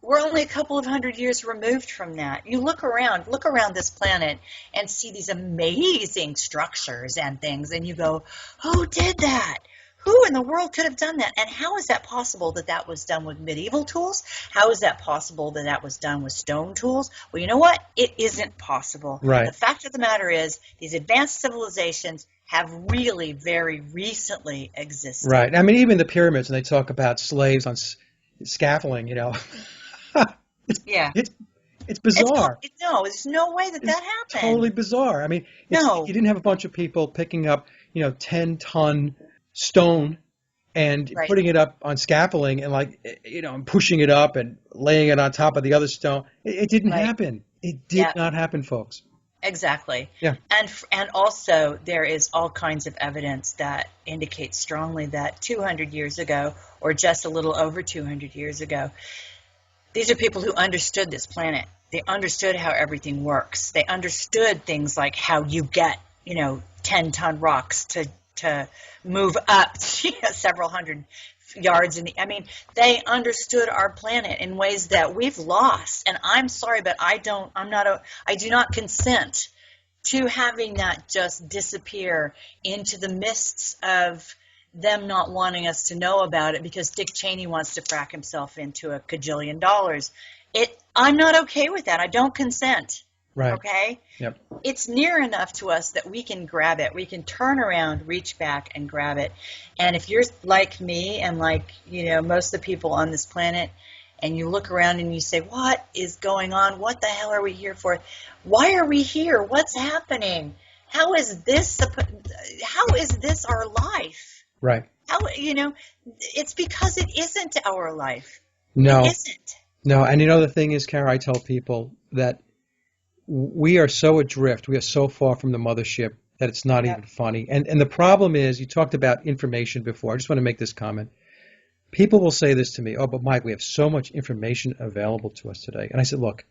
We're only a couple of hundred years removed from that. You look around this planet and see these amazing structures and things, and you go, who did that? Who in the world could have done that? And how is that possible that that was done with medieval tools? How is that possible that that was done with stone tools? Well, you know what? It isn't possible. Right. The fact of the matter is these advanced civilizations have really very recently existed. Right. I mean, even the pyramids, and they talk about slaves on scaffolding, Yeah. It's bizarre. No, there's no way that happened. Totally bizarre. I mean, No. You didn't have a bunch of people picking up, 10-ton stone and Right. putting it up on scaffolding and and pushing it up and laying it on top of the other stone. It didn't Right. happen. It did not happen, folks. Exactly. Yeah. And also there is all kinds of evidence that indicates strongly that 200 years ago, or just a little over 200 years ago, these are people who understood this planet. They understood how everything works. They understood things like how you get, 10-ton rocks to move up several hundred yards they understood our planet in ways that we've lost. And I'm sorry, but I do not consent to having that just disappear into the mists of them not wanting us to know about it because Dick Cheney wants to frack himself into $1 kajillion. I'm not okay with that. I don't consent. Right. Okay? Yep. It's near enough to us that we can grab it. We can turn around, reach back, and grab it. And if you're like me and like, most of the people on this planet, and you look around and you say, what is going on? What the hell are we here for? Why are we here? What's happening? How is this our life? Right. It's because it isn't our life. No. It isn't. No. And the thing is, Cara, I tell people that we are so adrift, we are so far from the mothership that it's not even funny. And the problem is, you talked about information before. I just want to make this comment. People will say this to me, oh, but Mike, we have so much information available to us today. And I said, look,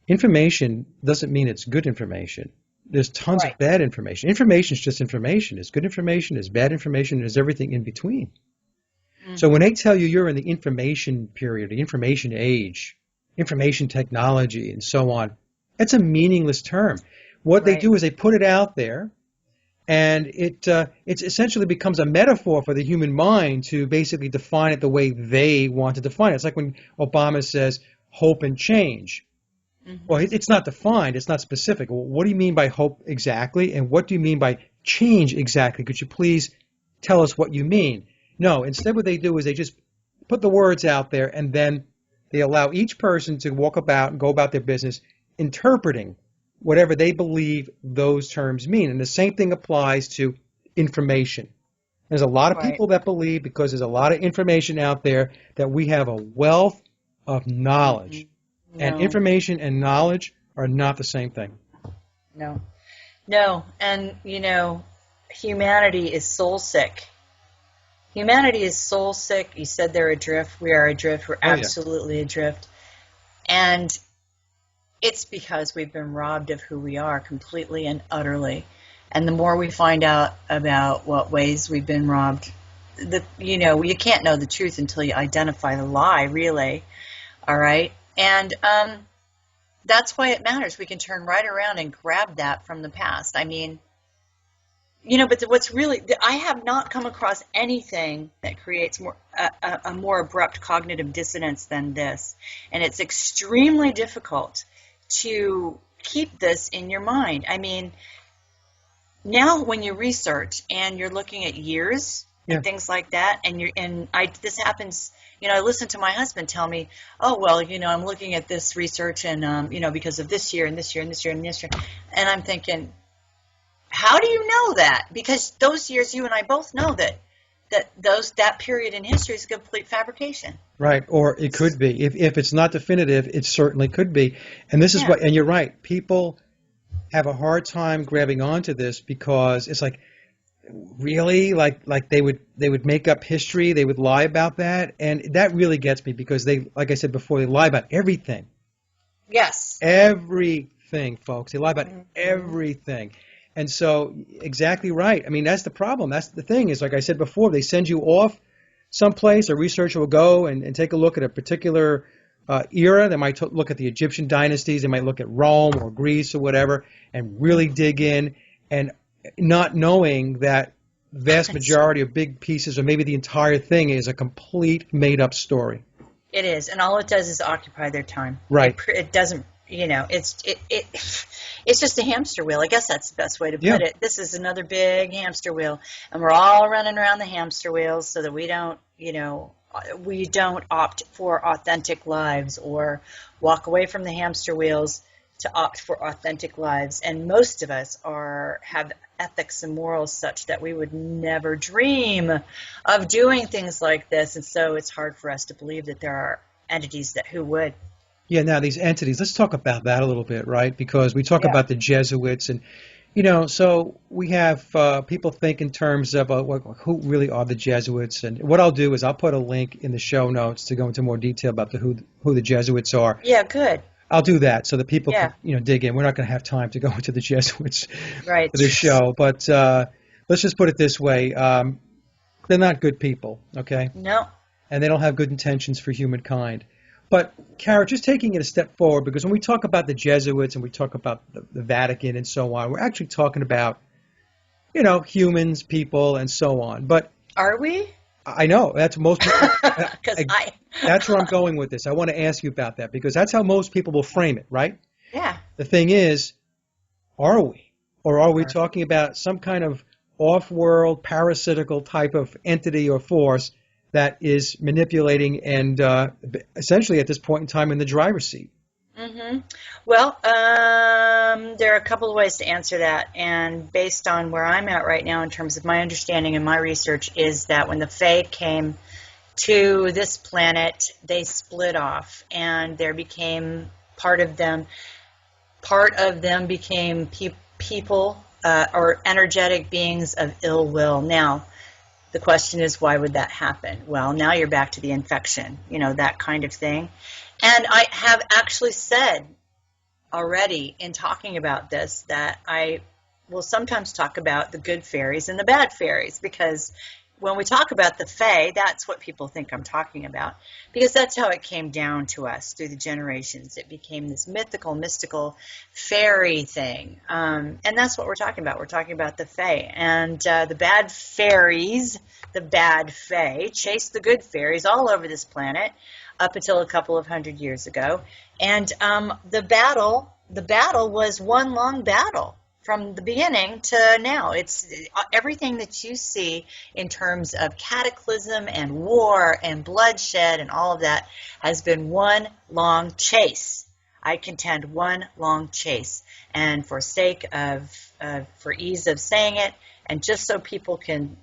information doesn't mean it's good information. There's tons of bad information. Information is just information. There's good information, there's bad information, there's everything in between. Mm-hmm. So when they tell you you're in the information period, the information age, information technology, and so on, that's a meaningless term. What they do is they put it out there, and it essentially becomes a metaphor for the human mind to basically define it the way they want to define it. It's like when Obama says hope and change. Mm-hmm. Well, it's not defined. It's not specific. Well, what do you mean by hope exactly, and what do you mean by change exactly? Could you please tell us what you mean? No, instead what they do is they just put the words out there, and then they allow each person to walk about and go about their business interpreting whatever they believe those terms mean. And the same thing applies to information. There's a lot of people that believe, because there's a lot of information out there, that we have a wealth of knowledge. Mm-hmm. No. And information and knowledge are not the same thing. No. And, humanity is soul sick. Humanity is soul sick. You said they're adrift. We are adrift. We're absolutely adrift. And it's because we've been robbed of who we are completely and utterly. And the more we find out about what ways we've been robbed, you can't know the truth until you identify the lie, really. All right? And that's why it matters. We can turn right around and grab that from the past. I mean, you know, but what's really, I have not come across anything that creates a more abrupt cognitive dissonance than this. And it's extremely difficult to keep this in your mind. I mean, now when you research and you're looking at years and things like that, this happens, you know, I listen to my husband tell me, oh, well, you know, I'm looking at this research and, you know, because of this year and this year and this year and this year. And I'm thinking, how do you know that? Because those years, you and I both know that period in history is a complete fabrication. Right, or it could be. If it's not definitive, it certainly could be. And this is what, and you're right, people have a hard time grabbing onto this because it's like, really? Like they would make up history, they would lie about that, and that really gets me because they, like I said before, they lie about everything. Yes. Everything, folks. They lie about everything. And so, exactly right. I mean, that's the problem. That's the thing is, like I said before, they send you off someplace, a researcher will go and take a look at a particular era. They might look at the Egyptian dynasties. They might look at Rome or Greece or whatever and really dig in, and not knowing that vast majority of big pieces or maybe the entire thing is a complete made-up story. It is, and all it does is occupy their time. Right. It doesn't, you know, it's just a hamster wheel. I guess that's the best way to put it. This is another big hamster wheel, and we're all running around the hamster wheels so that we don't, you know, we don't opt for authentic lives or walk away from the hamster wheels to opt for authentic lives. And most of us have ethics and morals such that we would never dream of doing things like this. And so it's hard for us to believe that there are entities who would. Yeah, now these entities, let's talk about that a little bit, right? Because we talk about the Jesuits and, you know, so we have people think in terms of who really are the Jesuits. And what I'll do is I'll put a link in the show notes to go into more detail about who the Jesuits are. Yeah, good. I'll do that so that people can, you know, dig in. We're not going to have time to go into the Jesuits for this show, but let's just put it this way. They're not good people, okay? No. And they don't have good intentions for humankind. But, Cara, just taking it a step forward, because when we talk about the Jesuits and we talk about the Vatican and so on, we're actually talking about, you know, humans, people, and so on. But are we? I know. That's most people. That's where I'm going with this. I want to ask you about that, because that's how most people will frame it, right? Yeah. The thing is, are we? Or are we talking about some kind of off-world, parasitical type of entity or force that is manipulating and essentially at this point in time in the driver's seat? Mm-hmm. Well, there are a couple of ways to answer that, and based on where I'm at right now in terms of my understanding and my research is that when the Fae came to this planet, they split off, and there became part of them became people or energetic beings of ill will. Now, the question is, why would that happen? Well, now you're back to the infection, you know, that kind of thing. And I have actually said already in talking about this that I will sometimes talk about the good fairies and the bad fairies, because when we talk about the Fae, that's what people think I'm talking about, because that's how it came down to us through the generations. It became this mystical fairy thing, and that's what we're talking about. We're talking about the Fae, and the bad fairies, the bad Fae, chased the good fairies all over this planet up until a couple of hundred years ago, and the battle was one long battle. From the beginning to now, it's everything that you see in terms of cataclysm and war and bloodshed and all of that has been one long chase. I contend one long chase. And for ease of saying it, and just so people can,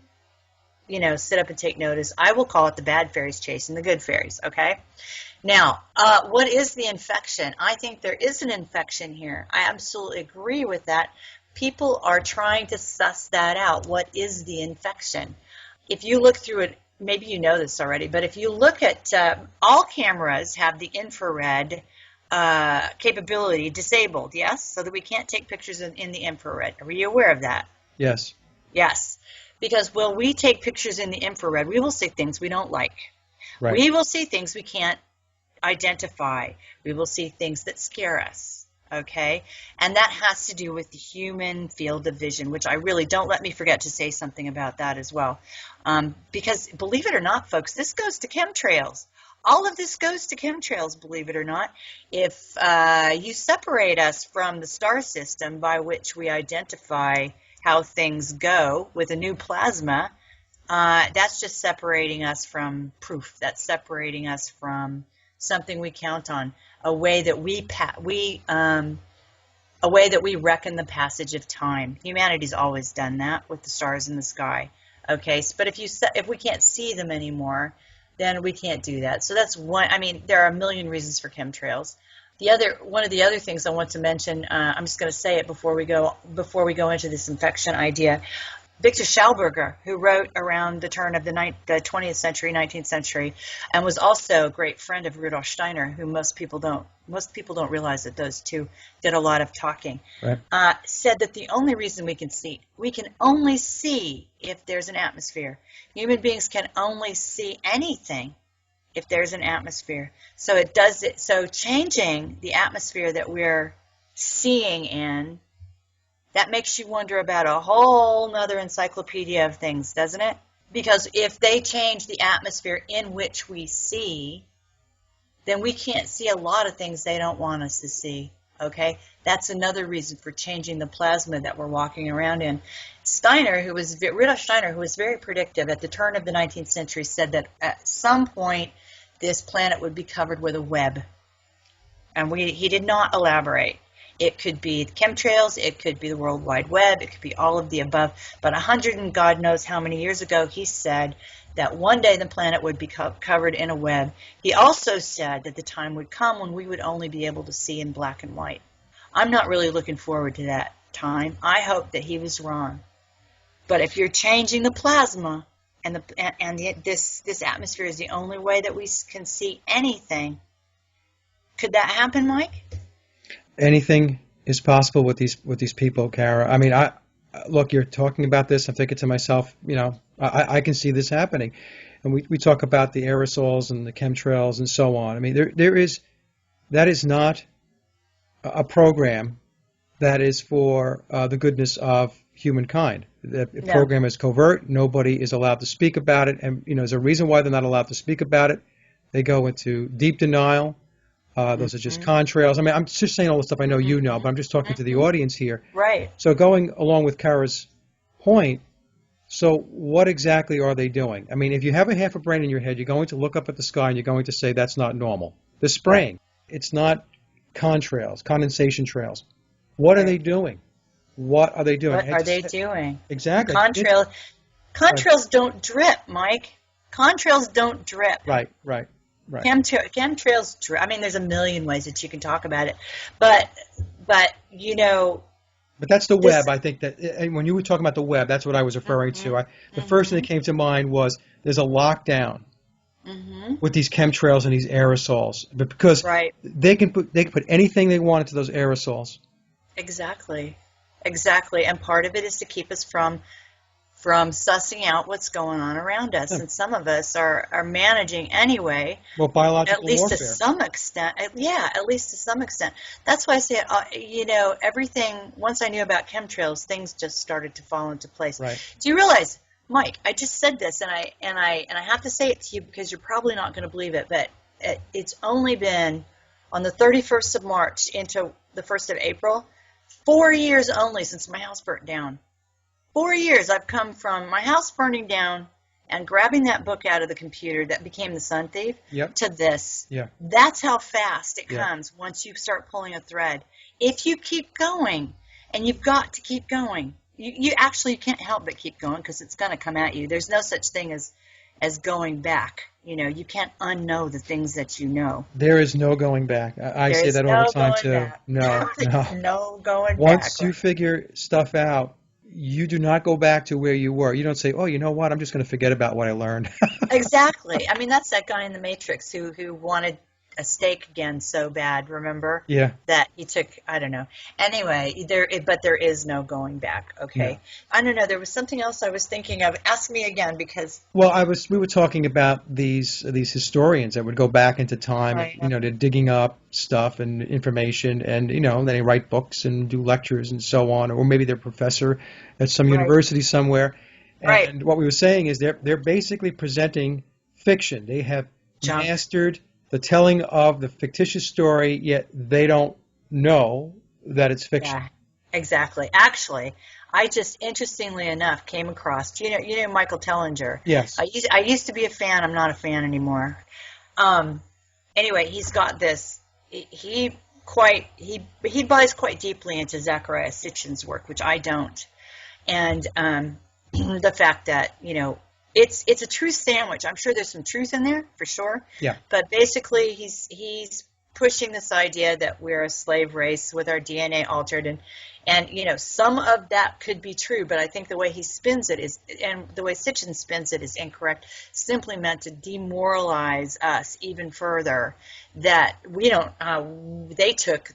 you know, sit up and take notice, I will call it the bad fairies chasing the good fairies, okay? Now, what is the infection? I think there is an infection here. I absolutely agree with that. People are trying to suss that out. What is the infection? If you look through it, maybe you know this already, but if you look at all cameras have the infrared capability disabled, yes? So that we can't take pictures in the infrared. Are you aware of that? Yes. Yes. Because when we take pictures in the infrared, we will see things we don't like. Right. We will see things we can't identify. We will see things that scare us. okay? And that has to do with the human field of vision, which I really don't let me forget to say something about that as well. Because believe it or not, folks, this goes to chemtrails. All of this goes to chemtrails, believe it or not. If you separate us from the star system by which we identify how things go with a new plasma, that's just separating us from proof. That's separating us from something we count on, a way that we reckon the passage of time. Humanity's always done that with the stars in the sky. Okay, but if we can't see them anymore, then we can't do that. So that's one. I mean, there are a million reasons for chemtrails. One of the other things I want to mention, I'm just going to say it before we go into this infection idea. Victor Schauberger, who wrote around the turn of the 20th century, 19th century, and was also a great friend of Rudolf Steiner, who most people don't realize that those two did a lot of talking, Right. Said that the only reason we can only see if there's an atmosphere. Human beings can only see anything if there's an atmosphere. So so changing the atmosphere that we're seeing in, that makes you wonder about a whole nother encyclopedia of things, doesn't it? Because if they change the atmosphere in which we see, then we can't see a lot of things they don't want us to see, okay? That's another reason for changing the plasma that we're walking around in. Rudolf Steiner, who was very predictive at the turn of the 19th century, said that at some point this planet would be covered with a web. And he did not elaborate. It could be chemtrails, it could be the World Wide Web, it could be all of the above. But 100 and God knows how many years ago, he said that one day the planet would be covered in a web. He also said that the time would come when we would only be able to see in black and white. I'm not really looking forward to that time. I hope that he was wrong. But if you're changing the plasma and this atmosphere is the only way that we can see anything, could that happen, Mike? Anything is possible with these people, Cara. I mean, look, you're talking about this. I'm thinking to myself, I can see this happening. And we talk about the aerosols and the chemtrails and so on. I mean, that is not a program that is for the goodness of humankind. The program is covert. Nobody is allowed to speak about it. And, there's a reason why they're not allowed to speak about it. They go into deep denial. Those are just contrails. I mean, I'm just saying all the stuff I know you know, but I'm just talking to the audience here. Right. So going along with Cara's point, so what exactly are they doing? I mean, if you have a half a brain in your head, you're going to look up at the sky and you're going to say that's not normal. The spraying, it's not contrails, condensation trails. What are they doing? What are they doing? What are they doing? Exactly. Contrails don't drip, Mike. Contrails don't drip. Right. Chemtrails drip. I mean, there's a million ways that you can talk about it, but But that's the web. I think that, and when you were talking about the web, that's what I was referring to. The first thing that came to mind was there's a lockdown with these chemtrails and these aerosols, but because they can put anything they want into those aerosols. Exactly, and part of it is to keep us from sussing out what's going on around us, and some of us are managing anyway. Well, biological at least warfare. To some extent. At least to some extent. That's why I say, everything. Once I knew about chemtrails, things just started to fall into place. Right. Do you realize, Mike? I just said this, and I have to say it to you because you're probably not going to believe it, but it's only been on the 31st of March into the 1st of April, 4 years only since my house burnt down. 4 years I've come from my house burning down and grabbing that book out of the computer that became The Sun Thief to this. Yeah. That's how fast it comes once you start pulling a thread. If you keep going, and you've got to keep going, you can't help but keep going because it's going to come at you. There's no such thing as going back. You can't unknow the things that you know. There is no going back. I say that all the time too. Back. No. No going back. Once you figure stuff out, you do not go back to where you were. You don't say, oh, you know what, I'm just going to forget about what I learned. Exactly. I mean, that's that guy in The Matrix who wanted a steak again so bad, remember? Yeah. That he took, I don't know. Anyway, but there is no going back, No. okay? I don't know, there was something else I was thinking of. Ask me again because Well, we were talking about these historians that would go back into time, I, they're digging up stuff and information, and then they write books and do lectures and so on, or maybe they're a professor at some right, university somewhere. right, And what we were saying is they're basically presenting fiction. They have junk. mastered the telling of the fictitious story, yet they don't know that it's fiction. Yeah, exactly. Actually, I just interestingly enough came across, you know Michael Tellinger. Yes. I used to be a fan. I'm not a fan anymore. Um, anyway, he's got this. He buys quite deeply into Zechariah Sitchin's work, which I don't. And the fact that it's a truth sandwich. I'm sure there's some truth in there for sure. Yeah. But basically, he's pushing this idea that we're a slave race with our DNA altered, and some of that could be true, but I think the way he spins it is, and the way Sitchin spins it is incorrect, simply meant to demoralize us even further, that we don't, they took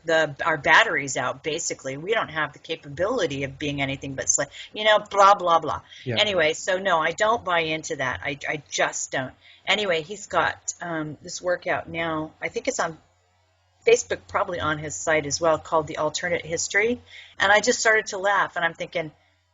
our batteries out, basically. We don't have the capability of being anything but slave, blah, blah, blah. Yeah. Anyway, so no, I don't buy into that. I just don't. Anyway, he's got this workout now. I think it's on Facebook, probably on his site as well, called The Alternate History. And I just started to laugh, and I'm thinking,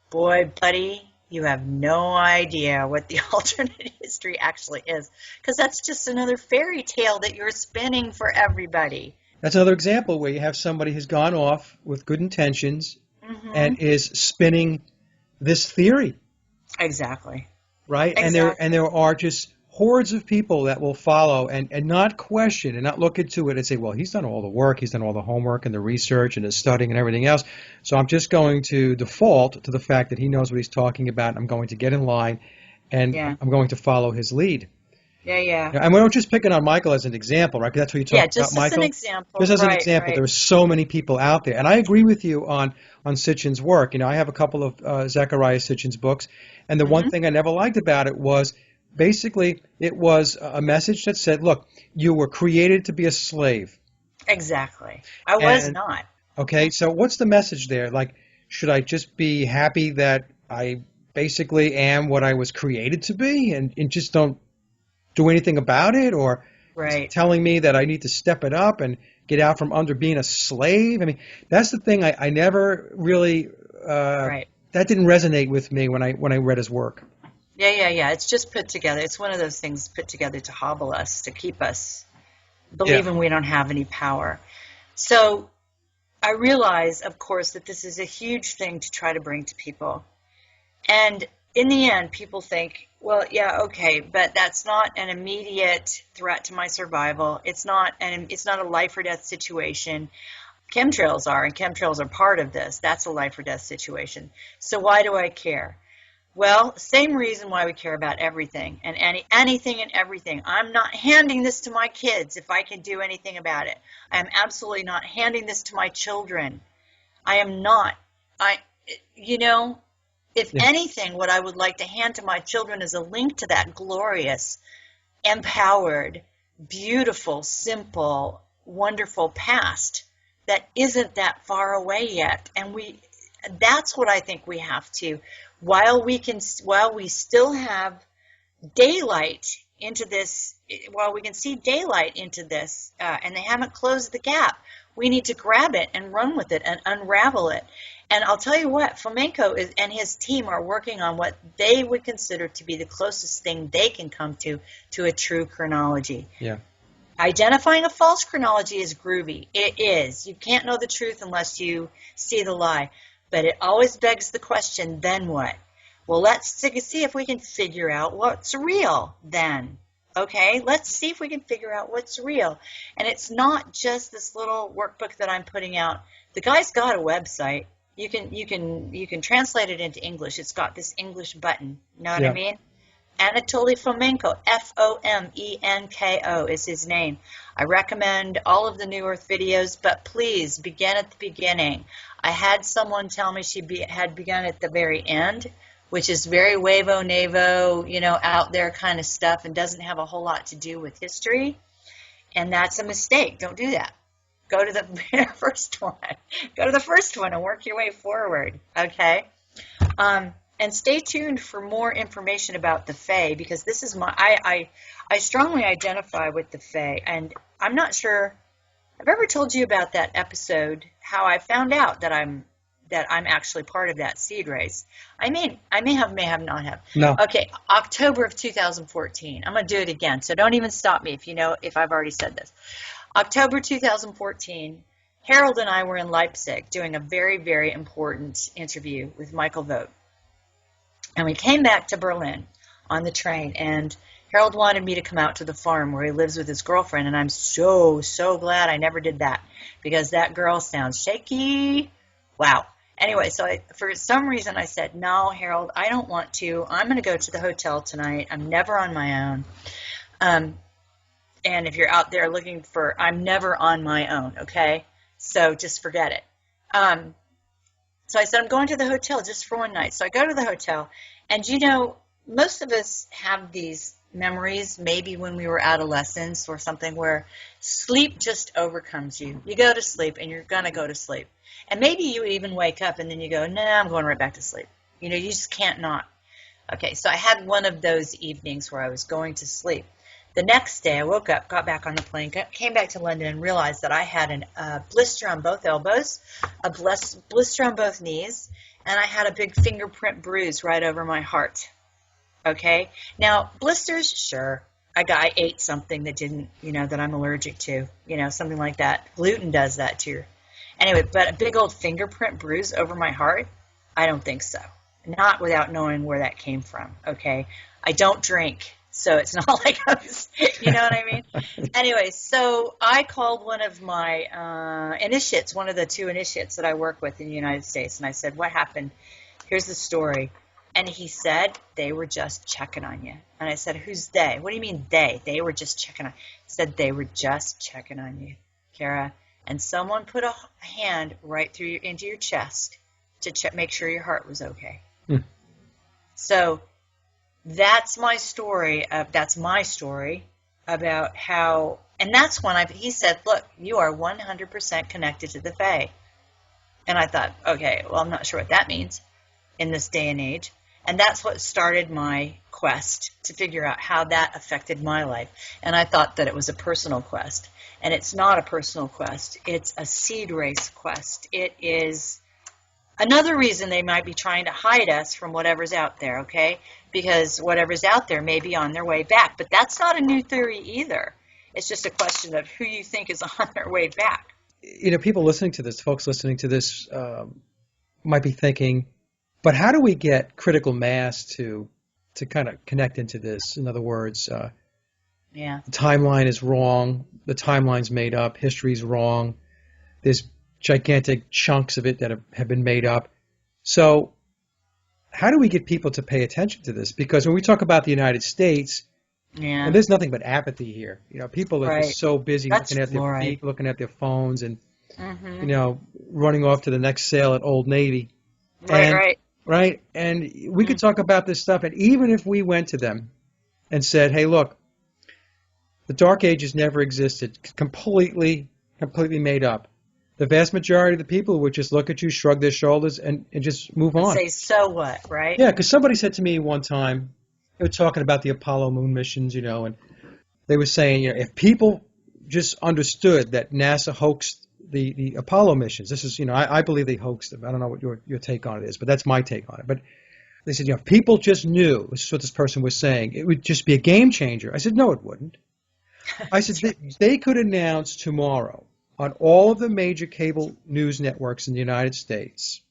boy, buddy, you have no idea what the alternate history actually is, because that's just another fairy tale that you're spinning for everybody. That's another example where you have somebody who's gone off with good intentions and is spinning this theory, Exactly. right? Exactly. And there are just hordes of people that will follow and not question and not look into it and say, well, he's done all the work, he's done all the homework and the research and the studying and everything else. So I'm just going to default to the fact that he knows what he's talking about. And I'm going to get in line and Yeah. I'm going to follow his lead. Yeah. And we're not just picking on Michael as an example, right? 'Cause that's what you talk Yeah, about, just as Michael. an example. Just as an Right, example, right. there are so many people out there. And I agree with you on Sitchin's work. I have a couple of Zechariah Sitchin's books. And the one thing I never liked about it was basically it was a message that said, look, you were created to be a slave. Exactly. I was And, not. okay, so what's the message there? Like, should I just be happy that I basically am what I was created to be and just don't do anything about it? Or is it Right. telling me that I need to step it up and get out from under being a slave? I mean, that's the thing I never really, Right. that didn't resonate with me when I read his work. Yeah. It's just put together. It's one of those things put together to hobble us, to keep us Yeah. believing we don't have any power. So I realize, of course, that this is a huge thing to try to bring to people. And in the end, people think, well, yeah, okay, but that's not an immediate threat to my survival. It's not a life or death situation. Chemtrails are, and chemtrails are part of this. That's a life or death situation. So why do I care? Well, same reason why we care about everything and anything and everything. I'm not handing this to my kids if I can do anything about it. I am absolutely not handing this to my children. I am not. If Yeah. anything, what I would like to hand to my children is a link to that glorious, empowered, beautiful, simple, wonderful past that isn't that far away yet. And that's what I think we have to, while we still have daylight into this, while we can see daylight into this, and they haven't closed the gap, we need to grab it and run with it and unravel it. And I'll tell you what, Flamenco and his team are working on what they would consider to be the closest thing they can come to a true chronology. Yeah. Identifying a false chronology is groovy. It is. You can't know the truth unless you see the lie. But it always begs the question, then what? Well, let's see if we can figure out what's real then. Okay, let's see if we can figure out what's real. And it's not just this little workbook that I'm putting out. The guy's got a website. You can translate it into English. It's got this English button. You know what Yeah. I mean? Anatoly Fomenko, Fomenko is his name. I recommend all of the New Earth videos, but please begin at the beginning. I had someone tell me she had begun at the very end, which is very wavo-navo, out there kind of stuff and doesn't have a whole lot to do with history. And that's a mistake. Don't do that. Go to the first one. Go to the first one and work your way forward, okay? And stay tuned for more information about the Fae, because this is I strongly identify with the Fae, and I'm not sure I've ever told you about that episode, how I found out that I'm actually part of that seed race. I may have not have. No. Okay, October of 2014. I'm going to do it again, so don't even stop me if I've already said this. October 2014, Harold and I were in Leipzig doing a very, very important interview with Michael Vogt. And we came back to Berlin on the train, and Harold wanted me to come out to the farm where he lives with his girlfriend, and I'm so, so glad I never did that, because that girl sounds shaky. Wow. Anyway, so for some reason I said, no, Harold, I don't want to. I'm going to go to the hotel tonight. I'm never on my own. And if you're out there looking for, I'm never on my own, okay? So just forget it. So I said, I'm going to the hotel just for one night. So I go to the hotel, and most of us have these memories, maybe when we were adolescents or something, where sleep just overcomes you. You go to sleep, and you're going to go to sleep. And maybe you even wake up, and then you go, nah, I'm going right back to sleep. You just can't not. Okay, so I had one of those evenings where I was going to sleep. The next day, I woke up, got back on the plane, came back to London, and realized that I had a blister on both elbows, a blister on both knees, and I had a big fingerprint bruise right over my heart. Okay? Now, blisters, sure. I ate something that didn't, that I'm allergic to, something like that. Gluten does that to you. Anyway, but a big old fingerprint bruise over my heart? I don't think so. Not without knowing where that came from, okay? I don't drink. So it's not like I was, you know what I mean? Anyway, so I called one of my initiates, one of the two initiates that I work with in the United States, and I said, what happened? Here's the story. And he said, they were just checking on you. And I said, who's they? What do you mean they? They were just checking on you. He said, they were just checking on you, Cara. And someone put a hand right through into your chest to make sure your heart was okay. So that's my story. That's my story about how, and that's when he said, look, you are 100% connected to the Fae. And I thought, okay, well, I'm not sure what that means in this day and age. And that's what started my quest to figure out how that affected my life. And I thought that it was a personal quest. And it's not a personal quest. It's a seed race quest. It is another reason they might be trying to hide us from whatever's out there, okay? Because whatever's out there may be on their way back. But that's not a new theory either. It's just a question of who you think is on their way back. People listening to this, folks listening to this, might be thinking, but how do we get critical mass to kind of connect into this? In other words, the timeline is wrong. The timeline's made up. History's wrong. There's gigantic chunks of it that have been made up. So how do we get people to pay attention to this? Because when we talk about the United States, and there's nothing but apathy here. People are just so busy looking at their feet, looking at their phones, and running off to the next sale at Old Navy. Right. And we could talk about this stuff, and even if we went to them and said, hey, look, the Dark Ages never existed, completely made up. The vast majority of the people would just look at you, shrug their shoulders, and just move on. Say, so what, right? Yeah, because somebody said to me one time, they were talking about the Apollo moon missions, and they were saying, if people just understood that NASA hoaxed the Apollo missions, this is, I believe they hoaxed them. I don't know what your take on it is, but that's my take on it. But they said, if people just knew, this is what this person was saying, it would just be a game changer. I said, no, it wouldn't. I said, they could announce tomorrow on all of the major cable news networks in the United States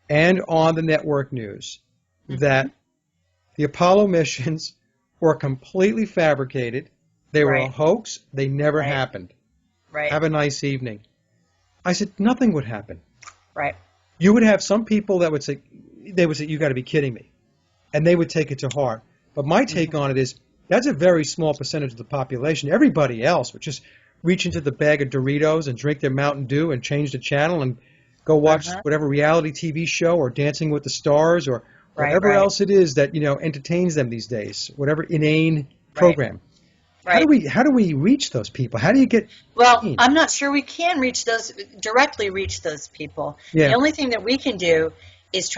and on the network news that the Apollo missions were completely fabricated. They were a hoax. They never happened. Right. Have a nice evening. I said, nothing would happen. Right. You would have some people that would say, you got to be kidding me. And they would take it to heart. But my take on it is, that's a very small percentage of the population. Everybody else would just reach into the bag of Doritos and drink their Mountain Dew and change the channel and go watch whatever reality TV show or Dancing with the Stars or whatever else it is that, entertains them these days, whatever inane program. Right. How do we reach those people? How do you get Well, seen? I'm not sure we can directly reach those people. The Yeah, only thing that we can do is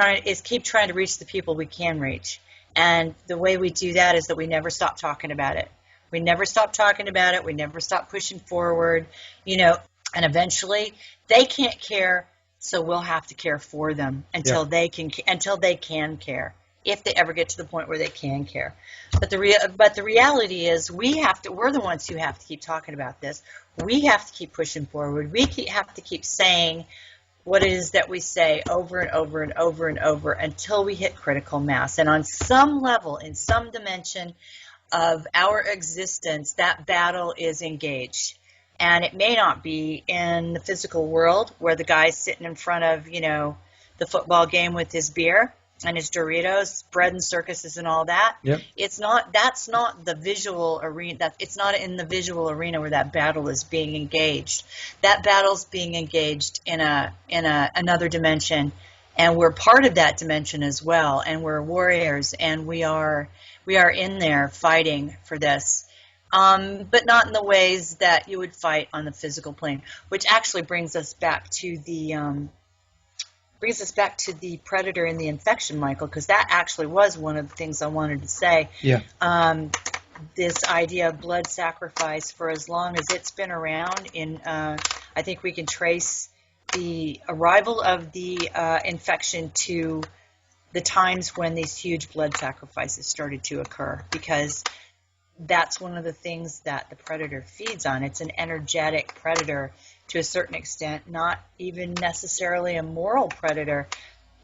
keep trying to reach the people we can reach. And the way we do that is that we never stop talking about it. We never stop talking about it. We never stop pushing forward, you know, and eventually they can't care, so we'll have to care for them yeah, until they can care. If they ever get to the point where they can care. But the reality is we're the ones who have to keep talking about this. We have to keep pushing forward. Have to keep saying what it is that we say over and over and over and over until we hit critical mass. And on some level, in some dimension of our existence, that battle is engaged. And it may not be in the physical world where the guy's sitting in front of, the football game with his beer and his Doritos, bread and circuses and all that. yep. That's not the visual arena. It's not in the visual arena where that battle is being engaged. That battle's being engaged in another dimension, and we're part of that dimension as well. And we're warriors, and we are in there fighting for this. But not in the ways that you would fight on the physical plane, which actually brings us back to the predator and the infection, Michael, because that actually was one of the things I wanted to say. Yeah. This idea of blood sacrifice, for as long as it's been around, I think we can trace the arrival of the infection to the times when these huge blood sacrifices started to occur, because that's one of the things that the predator feeds on. It's an energetic predator to a certain extent, not even necessarily a moral predator.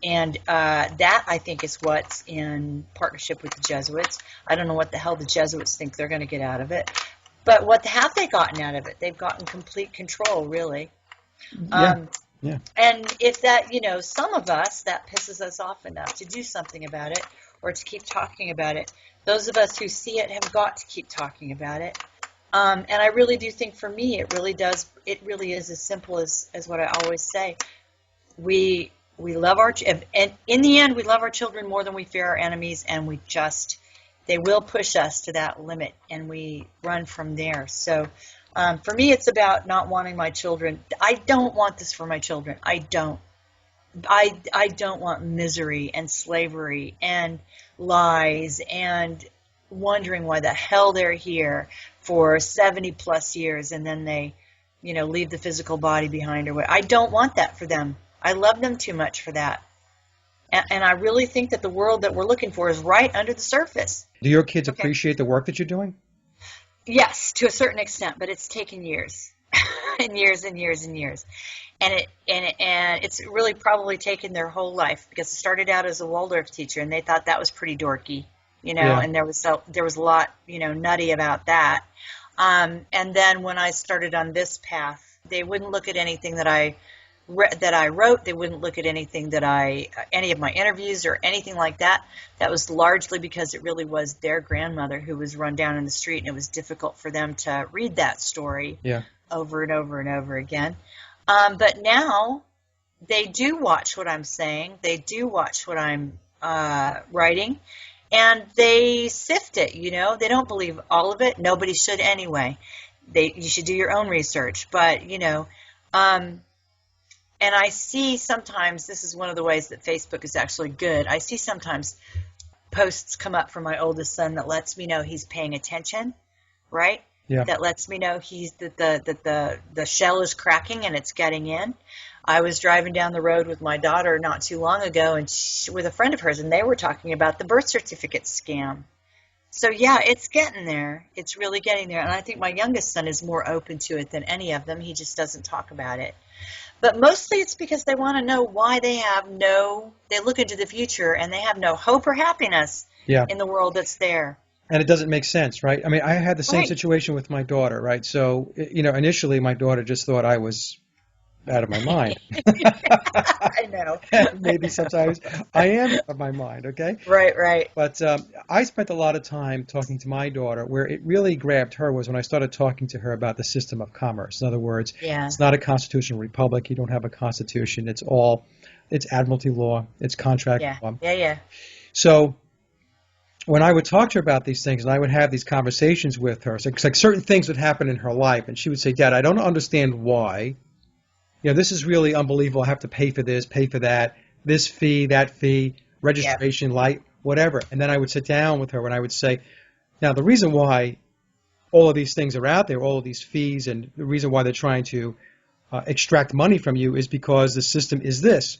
And that, I think, is what's in partnership with the Jesuits. I don't know what the hell the Jesuits think they're going to get out of it. But what have they gotten out of it? They've gotten complete control, really. Yeah. Yeah. And if that, some of us, that pisses us off enough to do something about it or to keep talking about it. Those of us who see it have got to keep talking about it. And I really do think, for me, it really is as simple as what I always say. We love and in the end, we love our children more than we fear our enemies, and they will push us to that limit, and we run from there. So for me, it's about not wanting my children. I don't want this for my children. I don't want misery and slavery and lies and wondering why the hell they're here for 70 plus years and then they, leave the physical body behind or what. I don't want that for them. I love them too much for that. And I really think that the world that we're looking for is right under the surface. Do your kids appreciate the work that you're doing? Yes, to a certain extent, but it's taken years and years and years and years. And it's really probably taken their whole life, because I started out as a Waldorf teacher and they thought that was pretty dorky, Yeah. and there was a lot, nutty about that. And then when I started on this path, they wouldn't look at anything that I wrote. They wouldn't look at anything any of my interviews or anything like that. That was largely because it really was their grandmother who was run down in the street, and it was difficult for them to read that story over and over and over again. But now they do watch what I'm saying. They do watch what I'm writing, and they sift it. They don't believe all of it. Nobody should anyway. You should do your own research. But and I see sometimes, this is one of the ways that Facebook is actually good. I see sometimes posts come up from my oldest son that lets me know he's paying attention, right? Yeah. That lets me know that the shell is cracking and it's getting in. I was driving down the road with my daughter not too long ago, and with a friend of hers, and they were talking about the birth certificate scam. So yeah, it's getting there. It's really getting there. And I think my youngest son is more open to it than any of them. He just doesn't talk about it. But mostly it's because they want to know why they look into the future and they have no hope or happiness in the world that's there. And it doesn't make sense, right? I mean, I had the same situation with my daughter, right? So, initially my daughter just thought I was out of my mind. I know. Maybe sometimes I am out of my mind, okay? Right. But I spent a lot of time talking to my daughter. Where it really grabbed her was when I started talking to her about the system of commerce. In other words, It's not a constitutional republic. You don't have a constitution. It's admiralty law. It's contract law. Yeah. So when I would talk to her about these things and I would have these conversations with her, so it's like certain things would happen in her life, and she would say, Dad, I don't understand why. This is really unbelievable. I have to pay for this, pay for that, this fee, that fee, Yep. registration, light, whatever. And then I would sit down with her and I would say, now the reason why all of these things are out there, all of these fees, and the reason why they're trying to extract money from you is because the system is this.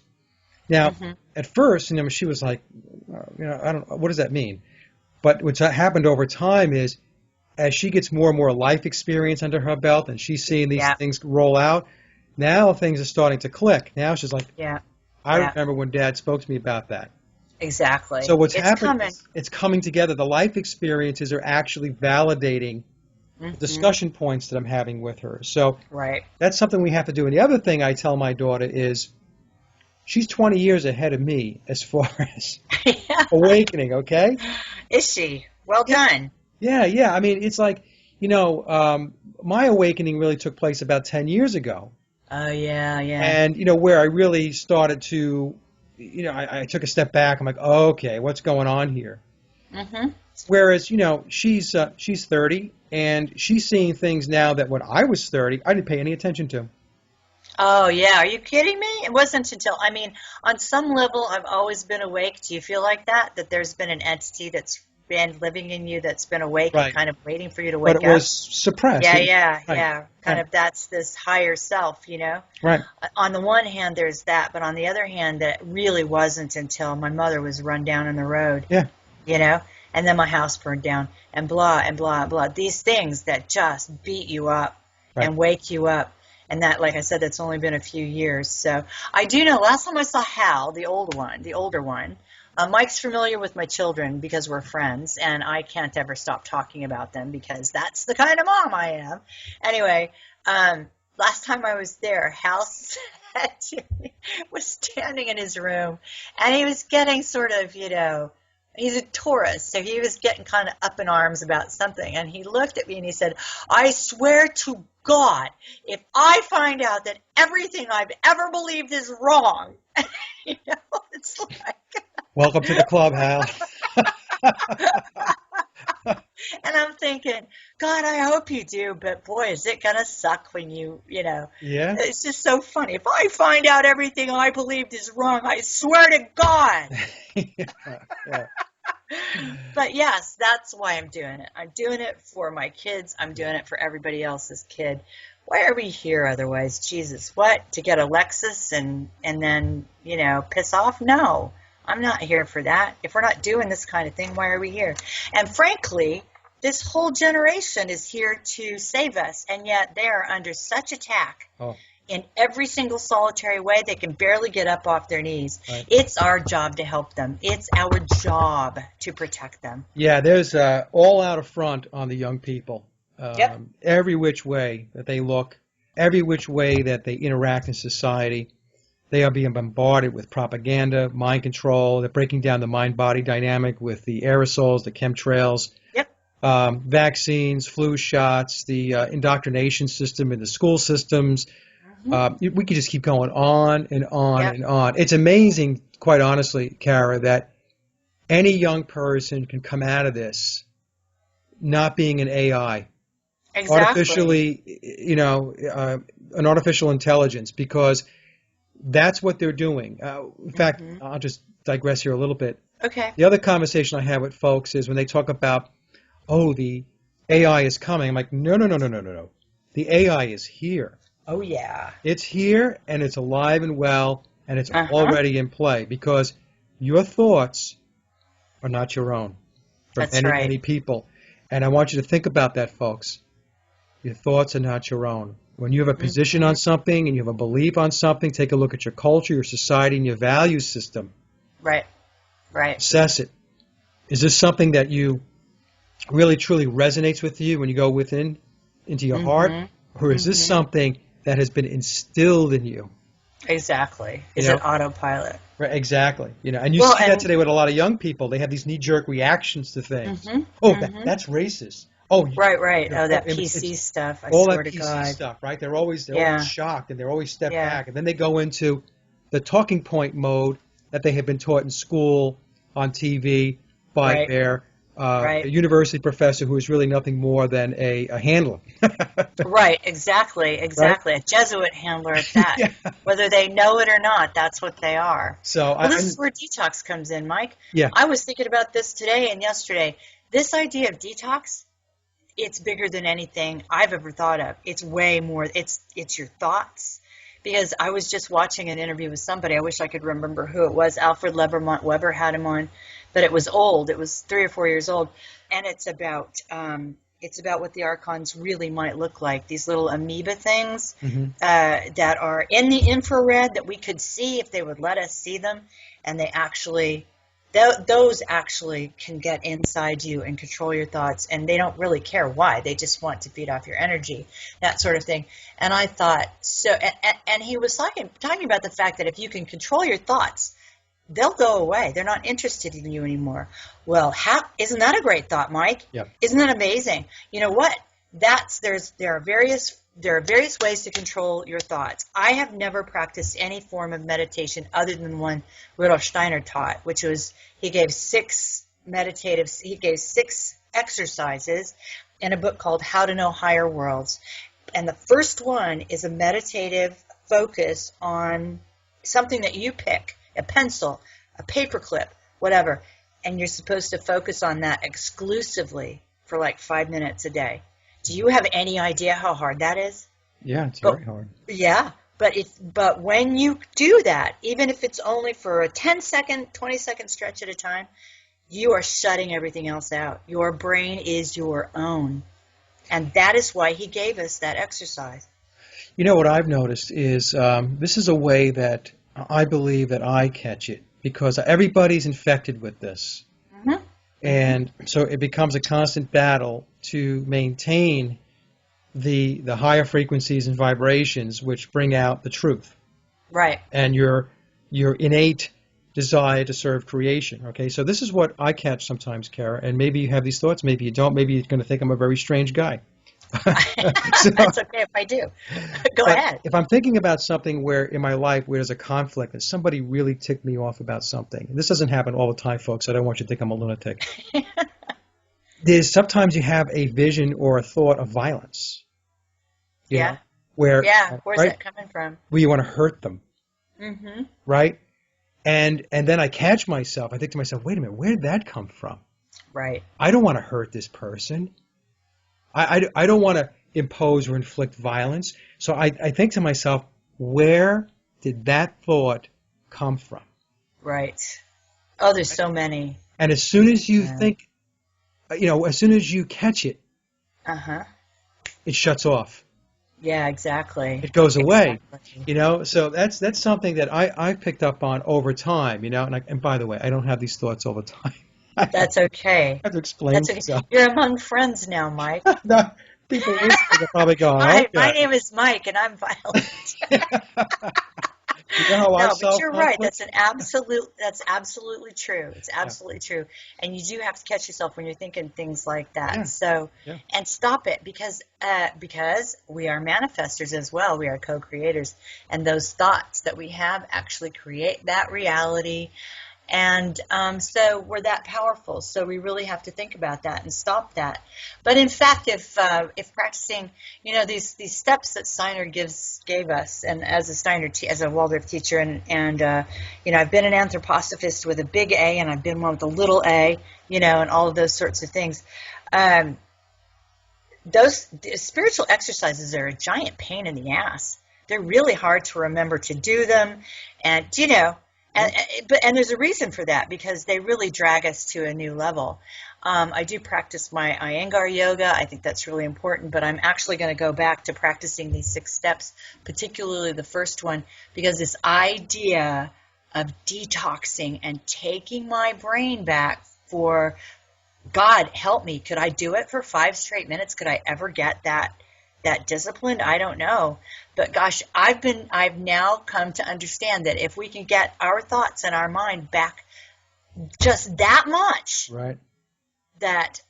Now, at first, she was like, I don't. What does that mean? But what's happened over time is, as she gets more and more life experience under her belt, and she's seeing these things roll out, now things are starting to click. Now she's like, I remember when Dad spoke to me about that. Exactly. So what's happening? It's coming together. The life experiences are actually validating the discussion points that I'm having with her. So that's something we have to do. And the other thing I tell my daughter is, she's 20 years ahead of me as far as awakening, okay? Is she? Well done. Yeah. I mean, it's like, my awakening really took place about 10 years ago. Oh, yeah. And, where I really started to, I took a step back. I'm like, okay, what's going on here? Whereas, she's 30, and she's seeing things now that when I was 30, I didn't pay any attention to. Oh, yeah. Are you kidding me? It wasn't until, on some level, I've always been awake. Do you feel like that? That there's been an entity that's been living in you that's been awake and kind of waiting for you to wake up? But it was suppressed. Yeah. Kind of that's this higher self, Right. On the one hand, there's that. But on the other hand, that really wasn't until my mother was run down on the road. Yeah. And then my house burned down and blah, and blah, and blah. These things that just beat you up and wake you up. And that, like I said, that's only been a few years. So I do know, last time I saw Hal, the older one, Mike's familiar with my children because we're friends, and I can't ever stop talking about them because that's the kind of mom I am. Anyway, last time I was there, Hal was standing in his room, and he was getting sort of, he's a Taurus, so he was getting kind of up in arms about something. And he looked at me and he said, I swear to God, if I find out that everything I've ever believed is wrong, it's like... Welcome to the club, Hal. And I'm thinking, God, I hope you do, but boy, is it going to suck when you. Yeah. It's just so funny. If I find out everything I believed is wrong, I swear to God. Yeah. But yes, that's why I'm doing it. I'm doing it for my kids. I'm doing it for everybody else's kid. Why are we here otherwise? Jesus, what? To get a Lexus and then, piss off? No, I'm not here for that. If we're not doing this kind of thing, why are we here? And frankly, this whole generation is here to save us, and yet they're under such attack. In every single solitary way. They can barely get up off their knees. Right. It's our job to help them. It's our job to protect them. Yeah, there's all out of front on the young people. Every which way that they look, every which way that they interact in society, they are being bombarded with propaganda, mind control. They're breaking down the mind-body dynamic with the aerosols, the chemtrails, vaccines, flu shots, the indoctrination system in the school systems. We could just keep going on and on and on. It's amazing, quite honestly, Cara, that any young person can come out of this not being an AI, artificially, an artificial intelligence, because that's what they're doing. In fact, I'll just digress here a little bit. Okay. The other conversation I have with folks is when they talk about, the AI is coming. I'm like, no. The AI is here. Oh, yeah. It's here, and it's alive and well, and it's already in play, because your thoughts are not your own from many people. And I want you to think about that, folks. Your thoughts are not your own. When you have a position on something and you have a belief on something, take a look at your culture, your society, and your value system. Right. Assess it. Is this something that you really, truly resonates with you when you go within into your heart? Or is this something that has been instilled in you? Exactly. Is it autopilot? Right, exactly. And you see that today with a lot of young people. They have these knee-jerk reactions to things. That's racist. Right. That PC stuff. I swear to God. All that PC stuff, right? They're always shocked, and they're always step back. And then they go into the talking point mode that they have been taught in school, on TV, by their a Right. university professor who is really nothing more than a handler. Right. Exactly. Right? Exactly. A Jesuit handler at that. Yeah. Whether they know it or not, that's what they are. So Well, this is where detox comes in, Mike. yeah, I was thinking about this today and yesterday. This idea of detox, it's bigger than anything I've ever thought of. It's way more. It's your thoughts. Because I was just watching an interview with somebody. I wish I could remember who it was. Alfred Levermont Weber had him on, but it was old. It was 3 or 4 years old, and it's about what the archons really might look like. These little amoeba things hmm that are in the infrared that we could see if they would let us see them, and they actually those actually can get inside you and control your thoughts, and they don't really care why. They just want to feed off your energy, that sort of thing. And I thought so, and he was talking about the fact that if you can control your thoughts, they'll go away. They're not interested in you anymore. Well, isn't that a great thought, Mike? yeah. Isn't that amazing? You know what? There are various ways to control your thoughts. I have never practiced any form of meditation other than one Rudolf Steiner taught, which was he gave six exercises in a book called How to Know Higher Worlds. And the first one is a meditative focus on something that you pick, a pencil, a paperclip, whatever, and you're supposed to focus on that exclusively for like 5 minutes a day. Do you have any idea how hard that is? Yeah, it's But very hard. yeah, but when you do that, even if it's only for a 10-second, 20-second stretch at a time, you are shutting everything else out. Your brain is your own. And that is why he gave us that exercise. You know what I've noticed is this is a way that I believe that I catch it because everybody's infected with this. Mm-hmm. And so it becomes a constant battle to maintain the higher frequencies and vibrations which bring out the truth Right. and your innate desire to serve creation. Okay, so this is what I catch sometimes, Cara, and maybe you have these thoughts, maybe you don't, maybe you're going to think I'm a very strange guy. So, That's okay if I do. Go but ahead. if I'm thinking about something where in my life where there's a conflict and somebody really ticked me off about something, and this doesn't happen all the time, folks, I don't want you to think I'm a lunatic. There's sometimes you have a vision or a thought of violence, you Yeah. know, where, Yeah. Where's right, that coming from? where you want to hurt them, Mm-hmm. right? And then I catch myself, I think to myself, wait a minute, where did that come from? Right. I don't want to hurt this person. I don't want to impose or inflict violence. So I think to myself, where did that thought come from? Right. Oh, there's so many. And as soon as you Yeah. think, as soon as you catch it, Uh-huh. it shuts off. Yeah, exactly. It goes away. Exactly. So that's something that I picked up on over time, and by the way, I don't have these thoughts all the time. I That's okay. have to explain That's okay. myself. You're among friends now, Mike. No, people listening are probably going, My okay. name is Mike, and I'm violent. You know how I No, but solve you're right. conflict? That's absolutely true. It's Yeah. absolutely true. And you do have to catch yourself when you're thinking things like Yeah. that. So, Yeah. and stop it because we are manifestors as well. We are co-creators, and those thoughts that we have actually create that reality. And so we're that powerful. So we really have to think about that and stop that. But in fact, if practicing, these steps that Steiner gave us, and as as a Waldorf teacher, and I've been an anthroposophist with a big A, and I've been one with a little a, and all of those sorts of things. Those spiritual exercises are a giant pain in the ass. They're really hard to remember to do them, and And there's a reason for that because they really drag us to a new level. I do practice my Iyengar yoga. I think that's really important, but I'm actually going to go back to practicing these 6 steps, particularly the first one, because this idea of detoxing and taking my brain back for, God help me, could I do it for 5 straight minutes? Could I ever get that disciplined? I don't know. But gosh, I've now come to understand that if we can get our thoughts and our mind back just that much, Right. that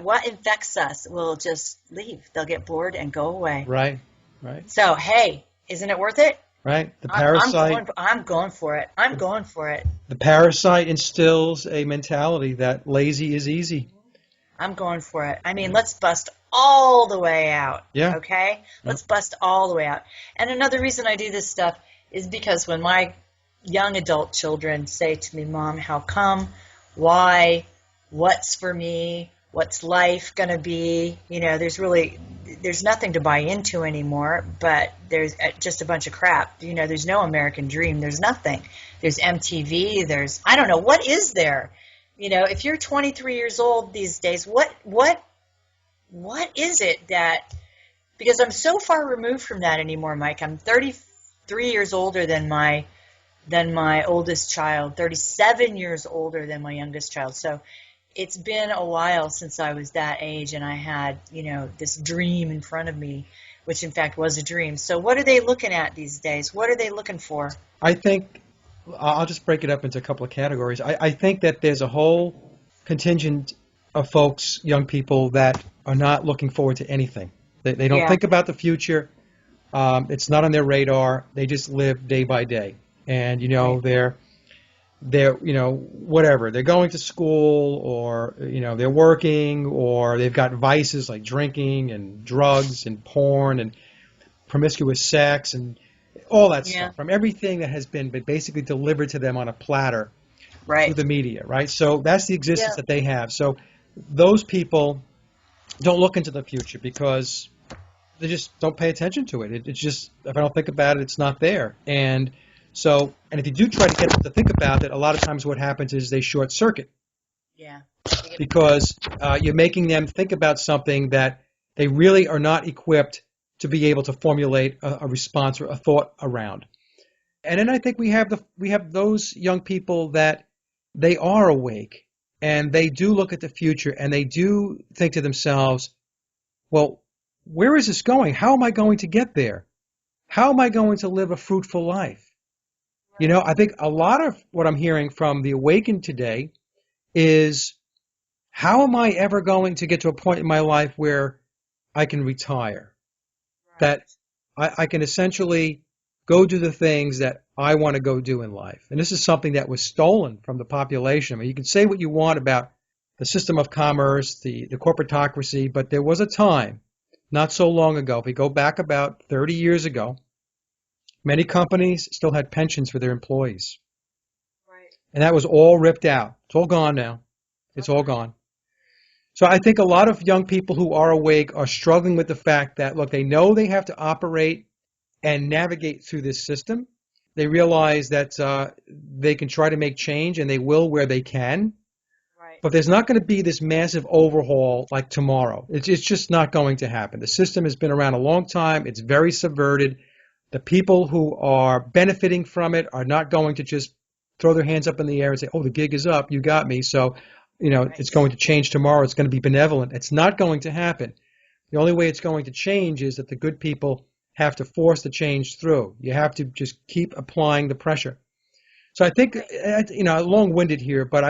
what infects us will just leave. They'll get bored and go away. Right. Right. So, hey, isn't it worth it? right? The I'm parasite, going. I'm going for it. I'm going for it. the parasite instills a mentality that lazy is easy. I'm going for it. I mean, let's bust all the way out, Yeah. okay? Yeah. Let's bust all the way out. And another reason I do this stuff is because when my young adult children say to me, Mom, how come? Why? What's for me? What's life going to be? You know, there's nothing to buy into anymore, but there's just a bunch of crap. You know, there's no American dream. There's nothing. There's MTV. I don't know, what is there? You know, if you're 23 years old these days, what is it that, because I'm so far removed from that anymore, Mike. I'm 33 years older than my oldest child, 37 years older than my youngest child. So it's been a while since I was that age and I had, you know, this dream in front of me, which in fact was a dream. So what are they looking at these days? What are they looking for? I think I'll just break it up into a couple of categories. I think that there's a whole contingent of folks, young people, that are not looking forward to anything. They don't Yeah. think about the future. It's not on their radar. They just live day by day. And, you know, Right. they're, you know, whatever. They're going to school, or, you know, they're working, or they've got vices like drinking and drugs and porn and promiscuous sex and all that Yeah. stuff, from everything that has been basically delivered to them on a platter through Right. the media, right? So that's the existence Yeah. that they have. So those people don't look into the future because they just don't pay attention to it. It's just, if I don't think about it, it's not there. And so, and if you do try to get them to think about it, a lot of times what happens is they short circuit Yeah. because you're making them think about something that they really are not equipped to be able to formulate a response or a thought around. And then I think we have those young people that they are awake and they do look at the future and they do think to themselves, well, where is this going? How am I going to get there? How am I going to live a fruitful life? You know, I think a lot of what I'm hearing from the awakened today is, how am I ever going to get to a point in my life where I can retire? That I can essentially go do the things that I want to go do in life. And this is something that was stolen from the population. I mean, you can say what you want about the system of commerce, the corporatocracy, but there was a time not so long ago, if we go back about 30 years ago, many companies still had pensions for their employees. Right. And that was all ripped out. It's all gone now. It's all gone. So I think a lot of young people who are awake are struggling with the fact that, look, they know they have to operate and navigate through this system. They realize that they can try to make change, and they will where they can. Right. But there's not going to be this massive overhaul like tomorrow. It's just not going to happen. The system has been around a long time. It's very subverted. The people who are benefiting from it are not going to just throw their hands up in the air and say, oh, the gig is up, you got me, so, you know, Right. it's going to change tomorrow, it's going to be benevolent. It's not going to happen. The only way it's going to change is that the good people have to force the change through. You have to just keep applying the pressure. So I think, you know, long-winded here, but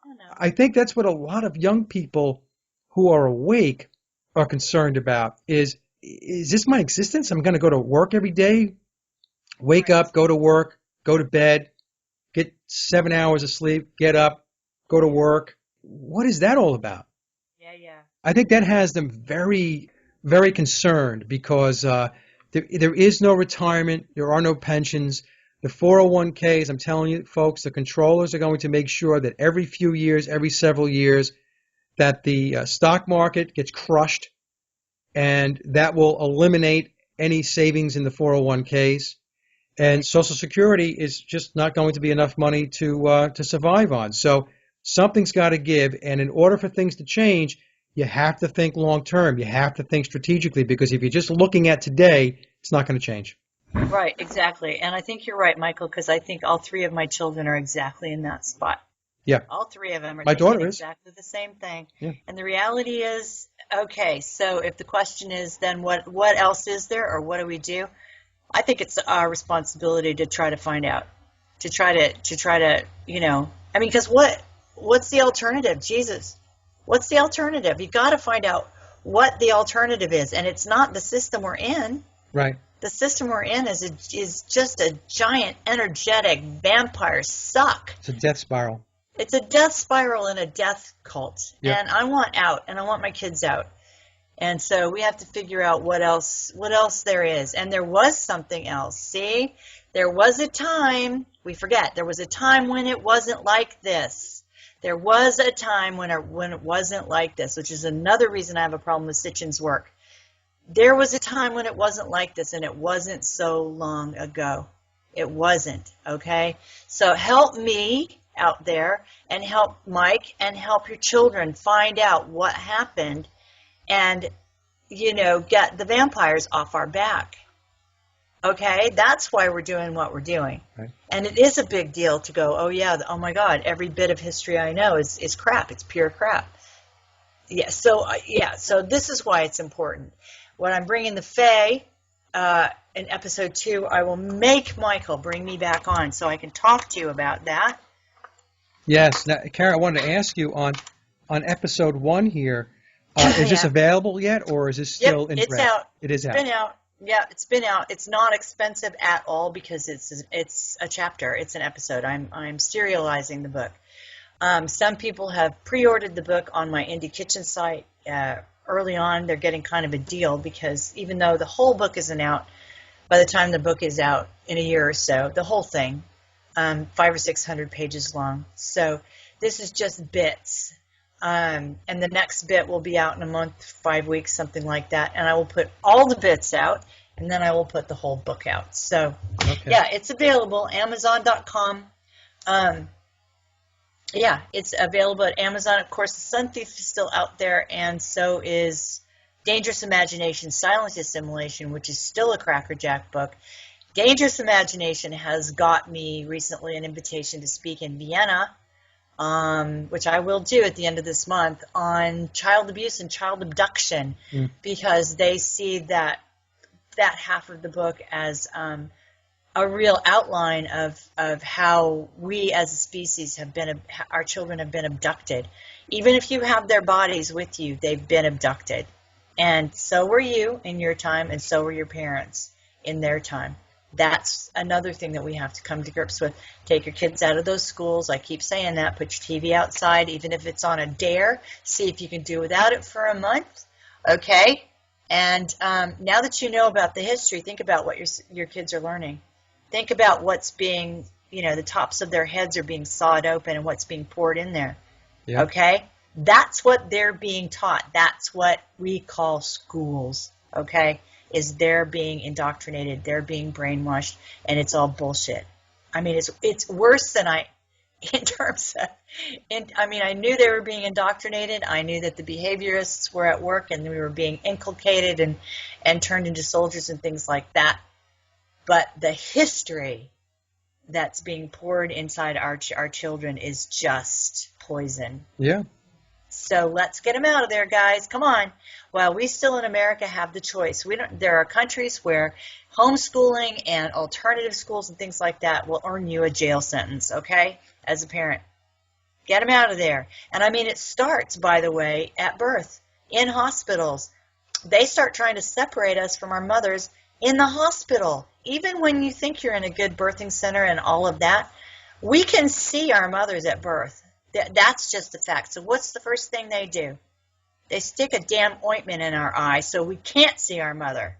Oh, no. I think that's what a lot of young people who are awake are concerned about is this my existence? I'm going to go to work every day, wake Right. up, go to work, go to bed, get 7 hours of sleep, get up, go to work. What is that all about? Yeah, yeah. I think that has them very, very concerned because there is no retirement. There are no pensions. The 401ks, I'm telling you, folks, the controllers are going to make sure that every few years, every several years, that the stock market gets crushed, and that will eliminate any savings in the 401ks. And Social Security is just not going to be enough money to survive on. So something's got to give, and in order for things to change, you have to think long term. You have to think strategically, because if you're just looking at today, it's not going to change. Right, exactly. And I think you're right, Michael, because I think all three of my children are exactly in that spot. Yeah, All three of them are my thinking daughter is. exactly the same thing. Yeah. And the reality is, okay, so if the question is then what else is there, or what do we do? I think it's our responsibility to try to find out, to try to, you know, I mean, because what's the alternative? Jesus, what's the alternative? You got to find out what the alternative is, and it's not the system we're in. Right. The system we're in is just a giant energetic vampire suck. It's a death spiral. It's a death spiral and a death cult. Yep. And I want out, and I want my kids out. And so we have to figure out what else there is. And there was something else. See, there was a time, we forget, there was a time when it wasn't like this. There was a time when it wasn't like this, which is another reason I have a problem with Sitchin's work. There was a time when it wasn't like this, and it wasn't so long ago. It wasn't, okay? So help me out there, and help Mike, and help your children find out what happened, and, get the vampires off our back. Okay? That's why we're doing what we're doing. Right. And it is a big deal to go, oh my God, every bit of history I know is crap. It's pure crap. So this is why it's important. When I'm bringing the Fae in episode 2, I will make Michael bring me back on so I can talk to you about that. Yes. Now, Cara, I wanted to ask you on episode 1 here, is this available yet, or is this still in it's draft? out. It is out. It's been out. Yeah, it's been out. It's not expensive at all because it's a chapter. It's an episode. I'm serializing the book. Some people have pre-ordered the book on my Indie Kitchen site. Early on, they're getting kind of a deal because even though the whole book isn't out, by the time the book is out in a year or so, the whole thing, 500 or 600 pages long. So this is just bits. And the next bit will be out in a month, 5 weeks, something like that. And I will put all the bits out, and then I will put the whole book out. So, yeah, it's available, Amazon.com. It's available at Amazon. Of course, The Sun Thief is still out there, and so is Dangerous Imagination, Silent Assimilation, which is still a Cracker Jack book. Dangerous Imagination has got me recently an invitation to speak in Vienna, which I will do at the end of this month, on child abuse and child abduction, because they see that half of the book as a real outline of how we as a species our children have been abducted. Even if you have their bodies with you, they've been abducted. And so were you in your time, and so were your parents in their time. That's another thing that we have to come to grips with. Take your kids out of those schools. I keep saying that. Put your TV outside, even if it's on a dare. See if you can do without it for a month. Okay? And now that you know about the history, think about what your kids are learning. Think about what's being, the tops of their heads are being sawed open and what's being poured in there. Yep. Okay? That's what they're being taught. That's what we call schools. Okay? Is they're being indoctrinated, they're being brainwashed, and it's all bullshit. I mean, it's worse than I knew they were being indoctrinated. I knew that the behaviorists were at work and we were being inculcated and turned into soldiers and things like that. But the history that's being poured inside our children is just poison. Yeah. So let's get them out of there, guys. Come on. Well, we still in America have the choice. There are countries where homeschooling and alternative schools and things like that will earn you a jail sentence, okay, as a parent. Get them out of there. And I mean, it starts, by the way, at birth, in hospitals. They start trying to separate us from our mothers in the hospital. Even when you think you're in a good birthing center and all of that, we can see our mothers at birth. That's just a fact. So what's the first thing they do? They stick a damn ointment in our eye so we can't see our mother.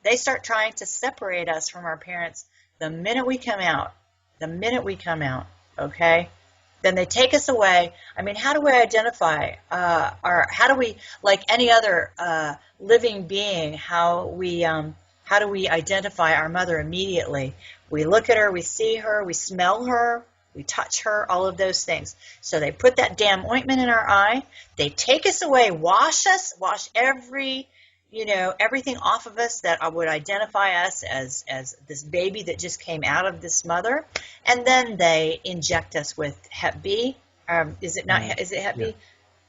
They start trying to separate us from our parents the minute we come out. The minute we come out, okay? Then they take us away. I mean, how do we identify how do we, like any other living being, how do we identify our mother immediately? We look at her, we see her, we smell her, we touch her, all of those things. So they put that damn ointment in our eye. They take us away, wash everything off of us that would identify us as this baby that just came out of this mother. And then they inject us with Hep B. Is it Hep B?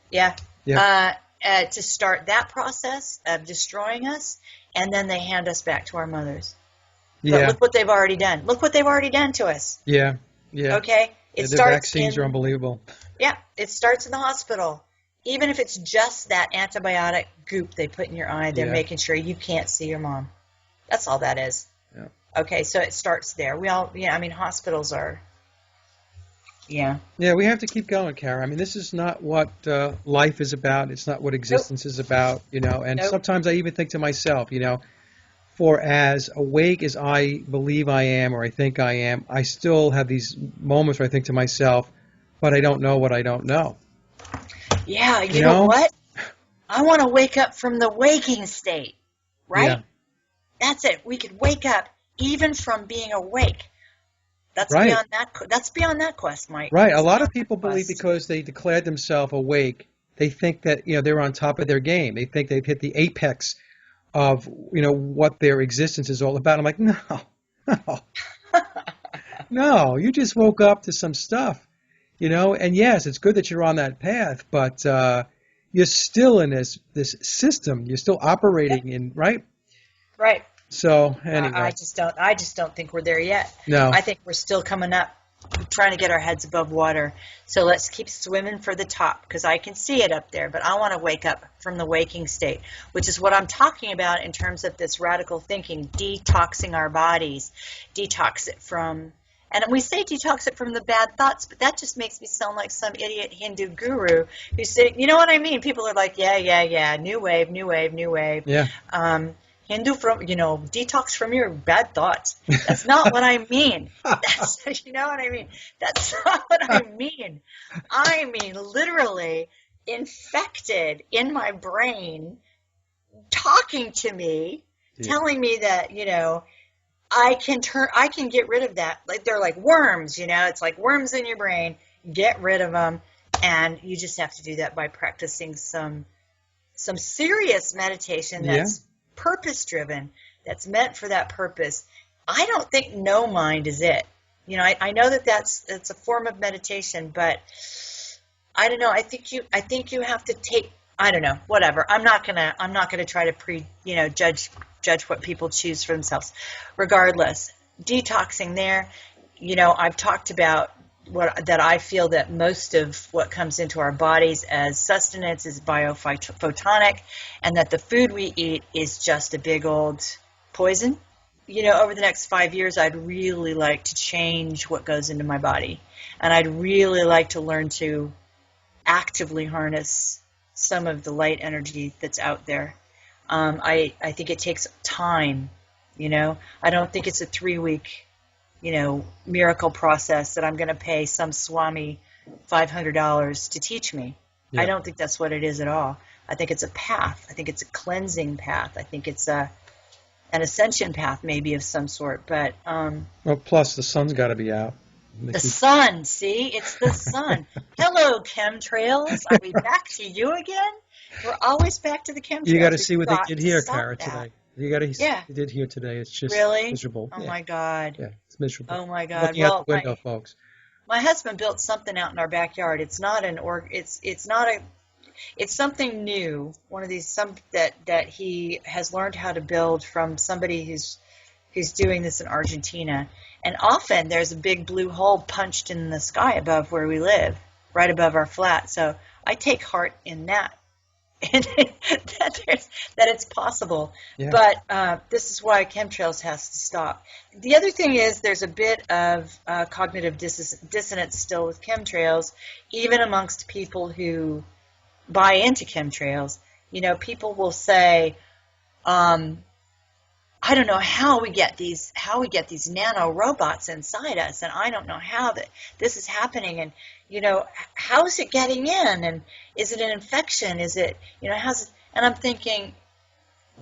Yeah. To start that process of destroying us. And then they hand us back to our mothers. Yeah. But look what they've already done. Look what they've already done to us. Yeah. Yeah. Okay? The vaccines are unbelievable. Yeah. It starts in the hospital. Even if it's just that antibiotic goop they put in your eye, they're making sure you can't see your mom. That's all that is. Yeah. Okay, so it starts there. We all, I mean, hospitals are, yeah. Yeah, we have to keep going, Cara. I mean, this is not what life is about. It's not what Nope, existence is about, you know. And nope. sometimes I even think to myself, you know, for as awake as I believe I am or I think I am, I still have these moments where I think to myself, but I don't know what I don't know. Yeah, You you know know? what? I want to wake up from the waking state, right? Yeah. That's it. We could wake up even from being awake. That's Right. beyond that. That's beyond that quest, Mike. Right. A That's lot of beyond that people believe quest. because they declared themselves awake, they think that, you know, they're on top of their game. They think they've hit the apex of, you know, what their existence is all about. I'm like, no, no, no. You just woke up to some stuff, you know. And yes, it's good that you're on that path, but you're still in this system. You're still Yep. operating in, right? Right. So I anyway, just don't. I just don't think we're there yet. no. I think we're still coming up, trying to get our heads above water. So let's keep swimming for the top because I can see it up there. But I want to wake up from the waking state, which is what I'm talking about in terms of this radical thinking, detoxing our bodies, detox it from. And we say detox it from the bad thoughts, but that just makes me sound like some idiot Hindu guru who said, you know what I mean? People are like, yeah, yeah, yeah, new wave, new wave, new wave. Yeah. Hindu from, detox from your bad thoughts. That's not what I mean. You know what I mean? That's not what I mean. I mean, literally infected in my brain, talking to me, Yeah. telling me that, I can get rid of that. Like they're like worms, it's like worms in your brain. Get rid of them. And you just have to do that by practicing some serious meditation Yeah. that's purpose driven, that's meant for that purpose. I don't think no mind is it. I know that it's a form of meditation, but I don't know. I think you have to take, I don't know, whatever. I'm not gonna try to judge what people choose for themselves. Regardless, detoxing there, I've talked about that I feel that most of what comes into our bodies as sustenance is biophotonic, and that the food we eat is just a big old poison. Over the next 5 years, I'd really like to change what goes into my body, and I'd really like to learn to actively harness some of the light energy that's out there. I think it takes time. I don't think it's a 3-week miracle process that I'm going to pay some Swami $500 to teach me. Yeah. I don't think that's what it is at all. I think it's a path. I think it's a cleansing path. I think it's an ascension path maybe of some sort. But Well, plus the sun's got to be out. the sun, see? It's the sun. Hello, chemtrails. Are we back to you again? We're always back to the chemtrails. You got to see We've what they got did to here, stop Cara, that. today. You got to Yeah. they did here today. It's just Really? miserable. Oh Yeah. my God. Yeah, it's miserable. Oh my God. Looking out the window, folks. My husband built something out in our backyard. It's not it's something new. One of these that he has learned how to build from somebody who's doing this in Argentina. And often there's a big blue hole punched in the sky above where we live, right above our flat. So I take heart in that. that it's possible. Yeah. But this is why chemtrails has to stop. The other thing is there's a bit of cognitive dissonance still with chemtrails, even amongst people who buy into chemtrails. People will say, I don't know how we get these nano robots inside us, and I don't know how that this is happening, and how is it getting in, and is it an infection? Is it how's it? And I'm thinking,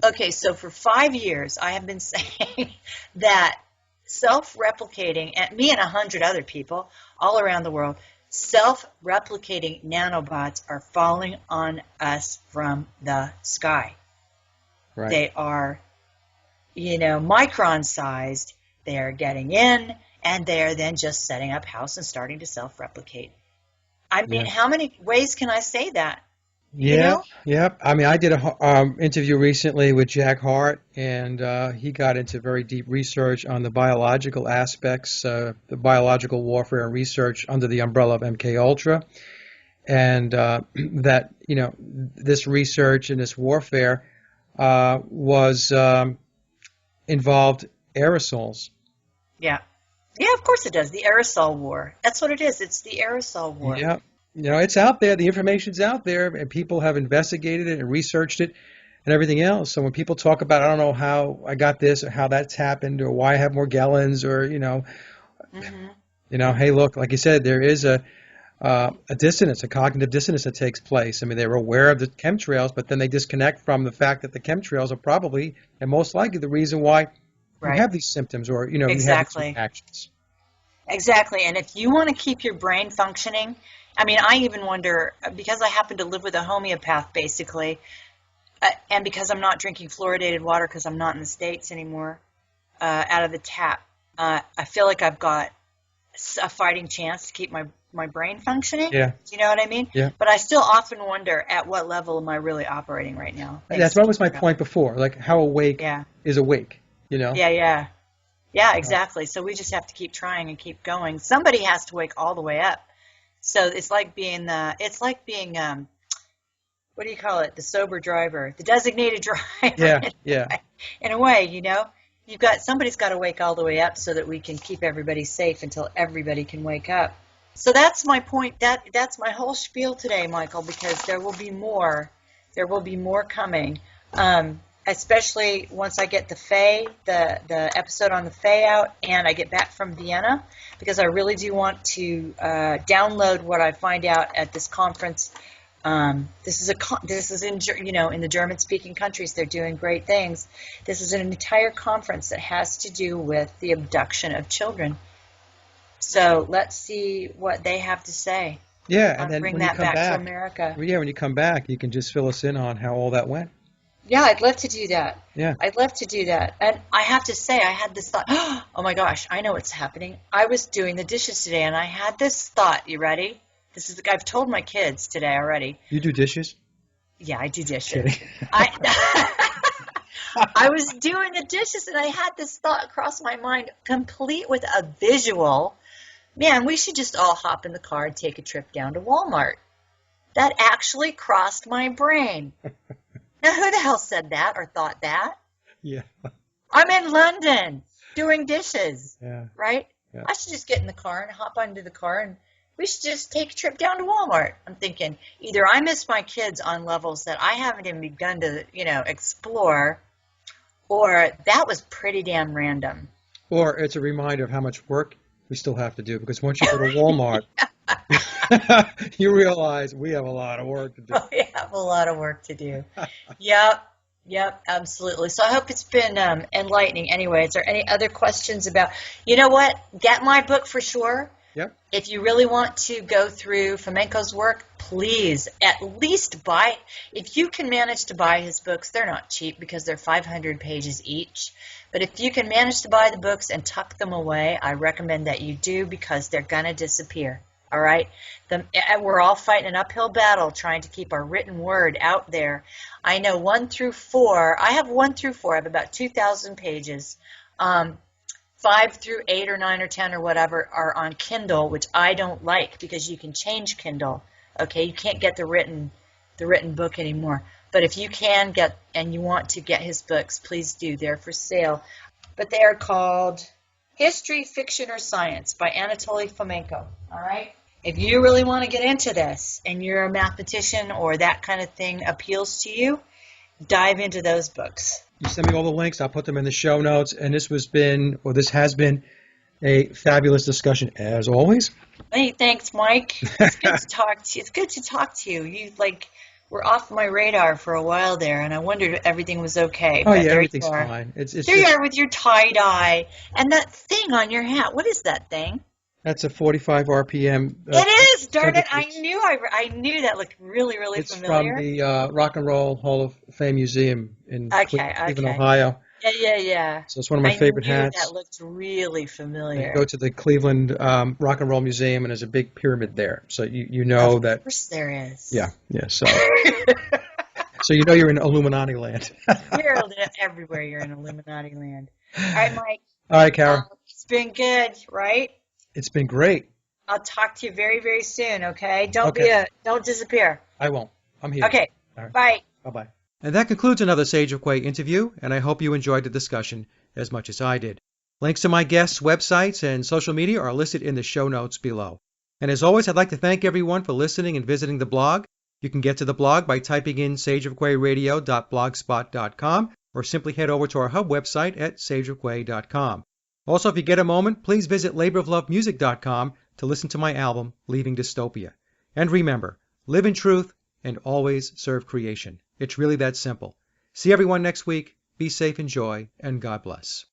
okay, so for 5 years I have been saying that self-replicating, and me and 100 other people all around the world, self-replicating nanobots are falling on us from the sky. Right. They are micron-sized. They are getting in, and they are then just setting up house and starting to self-replicate. I mean, How many ways can I say that? Yeah, yeah. I mean, I did a interview recently with Jack Hart, and he got into very deep research on the biological aspects, the biological warfare and research under the umbrella of MK Ultra, and that this research and this warfare was involved aerosols. Yeah. Yeah, of course it does. The aerosol war. That's what it is. It's the aerosol war. Yeah. It's out there. The information's out there, and people have investigated it and researched it and everything else. So when people talk about, I don't know how I got this or how that's happened or why I have more gallons or, Mm-hmm. hey, look, like you said, there is a dissonance, a cognitive dissonance that takes place. I mean, they're aware of the chemtrails, but then they disconnect from the fact that the chemtrails are probably and most likely the reason why you Right. have these symptoms or, you have these Exactly. reactions. Exactly. And if you want to keep your brain functioning, I mean, I even wonder, because I happen to live with a homeopath, basically, and because I'm not drinking fluoridated water because I'm not in the States anymore, out of the tap, I feel like I've got a fighting chance to keep my brain functioning. Yeah. Do you know what I mean? Yeah. But I still often wonder, at what level am I really operating right now? That's what was my point before, like how awake Yeah. is awake, Yeah. Yeah, exactly. So we just have to keep trying and keep going. Somebody has to wake all the way up. So it's like being what do you call it? The sober driver, the designated driver. Yeah. In a way, somebody's got to wake all the way up so that we can keep everybody safe until everybody can wake up. So that's my point. That's my whole spiel today, Michael, because there will be more. There will be more coming. Especially once I get the episode on the Fae out and I get back from Vienna, because I really do want to download what I find out at this conference. This is in the German-speaking countries. They're doing great things. This is an entire conference that has to do with the abduction of children. So let's see what they have to say. Yeah, and then bring when you that come back to America. Yeah, when you come back, you can just fill us in on how all that went. Yeah, I'd love to do that. Yeah. I'd love to do that. And I have to say, I had this thought, oh my gosh, I know what's happening. I was doing the dishes today, and I had this thought. You ready? I've told my kids today already. You do dishes? Yeah, I do dishes. Kidding. I was doing the dishes, and I had this thought cross my mind, complete with a visual. Man, we should just all hop in the car and take a trip down to Walmart. That actually crossed my brain. Now, who the hell said that or thought that? Yeah. I'm in London doing dishes, Yeah. right? Yeah. I should just get in the car and hop onto the car, and we should just take a trip down to Walmart. I'm thinking, either I miss my kids on levels that I haven't even begun to, explore, or that was pretty damn random. Or it's a reminder of how much work we still have to do, because once you go to Walmart, you realize we have a lot of work to do. We have a lot of work to do. Yep, absolutely. So I hope it's been enlightening. Anyway, is there any other questions about, you know what? Get my book for sure. Yep. If you really want to go through Fomenko's work, please at least buy. If you can manage to buy his books, they're not cheap because they're 500 pages each. But if you can manage to buy the books and tuck them away, I recommend that you do, because they're going to disappear. All right? We're all fighting an uphill battle trying to keep our written word out there. I know 1 through 4. I have 1 through 4. I have about 2,000 pages. 5 through 8 or 9 or 10 or whatever are on Kindle, which I don't like because you can change Kindle. Okay, you can't get the written book anymore. But if you can get and you want to get his books, please do. They're for sale. But they are called History, Fiction, or Science by Anatoly Fomenko. All right? If you really want to get into this and you're a mathematician or that kind of thing appeals to you, dive into those books. You send me all the links. I'll put them in the show notes. And this has been a fabulous discussion, as always. Hey, thanks, Mike. It's good to talk to you. It's good to talk to you. You were off my radar for a while there, and I wondered if everything was okay. Oh, yeah, everything's fine. There you are with your tie-dye and that thing on your hat. What is that thing? That's a 45 RPM. It is! Darn it! I knew that looked really, really familiar. It's from the Rock and Roll Hall of Fame Museum in Cleveland, Ohio. Yeah. So it's one of my favorite hats. That looks really familiar. You go to the Cleveland Rock and Roll Museum, and there's a big pyramid there. So you know that. Of course there is. Yeah. So so you know you're in Illuminati land. You're everywhere. You're in Illuminati land. All right, Mike. All right, Cara. It's been good, right? It's been great. I'll talk to you very, very soon, okay? Don't disappear. I won't. I'm here. Okay. All right. Bye. Bye-bye. And that concludes another Sage of Quay interview, and I hope you enjoyed the discussion. as much as I did. Links to my guests' websites and social media are listed in the show notes below. And as always, I'd like to thank everyone for listening and visiting the blog. You can get to the blog by typing in sageofquayradio.blogspot.com or simply head over to our hub website at sageofquay.com. Also, if you get a moment, please visit laboroflovemusic.com to listen to my album, Leaving Dystopia. And remember, live in truth and always serve creation. It's really that simple. See everyone next week. Be safe, enjoy, and God bless.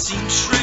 Seems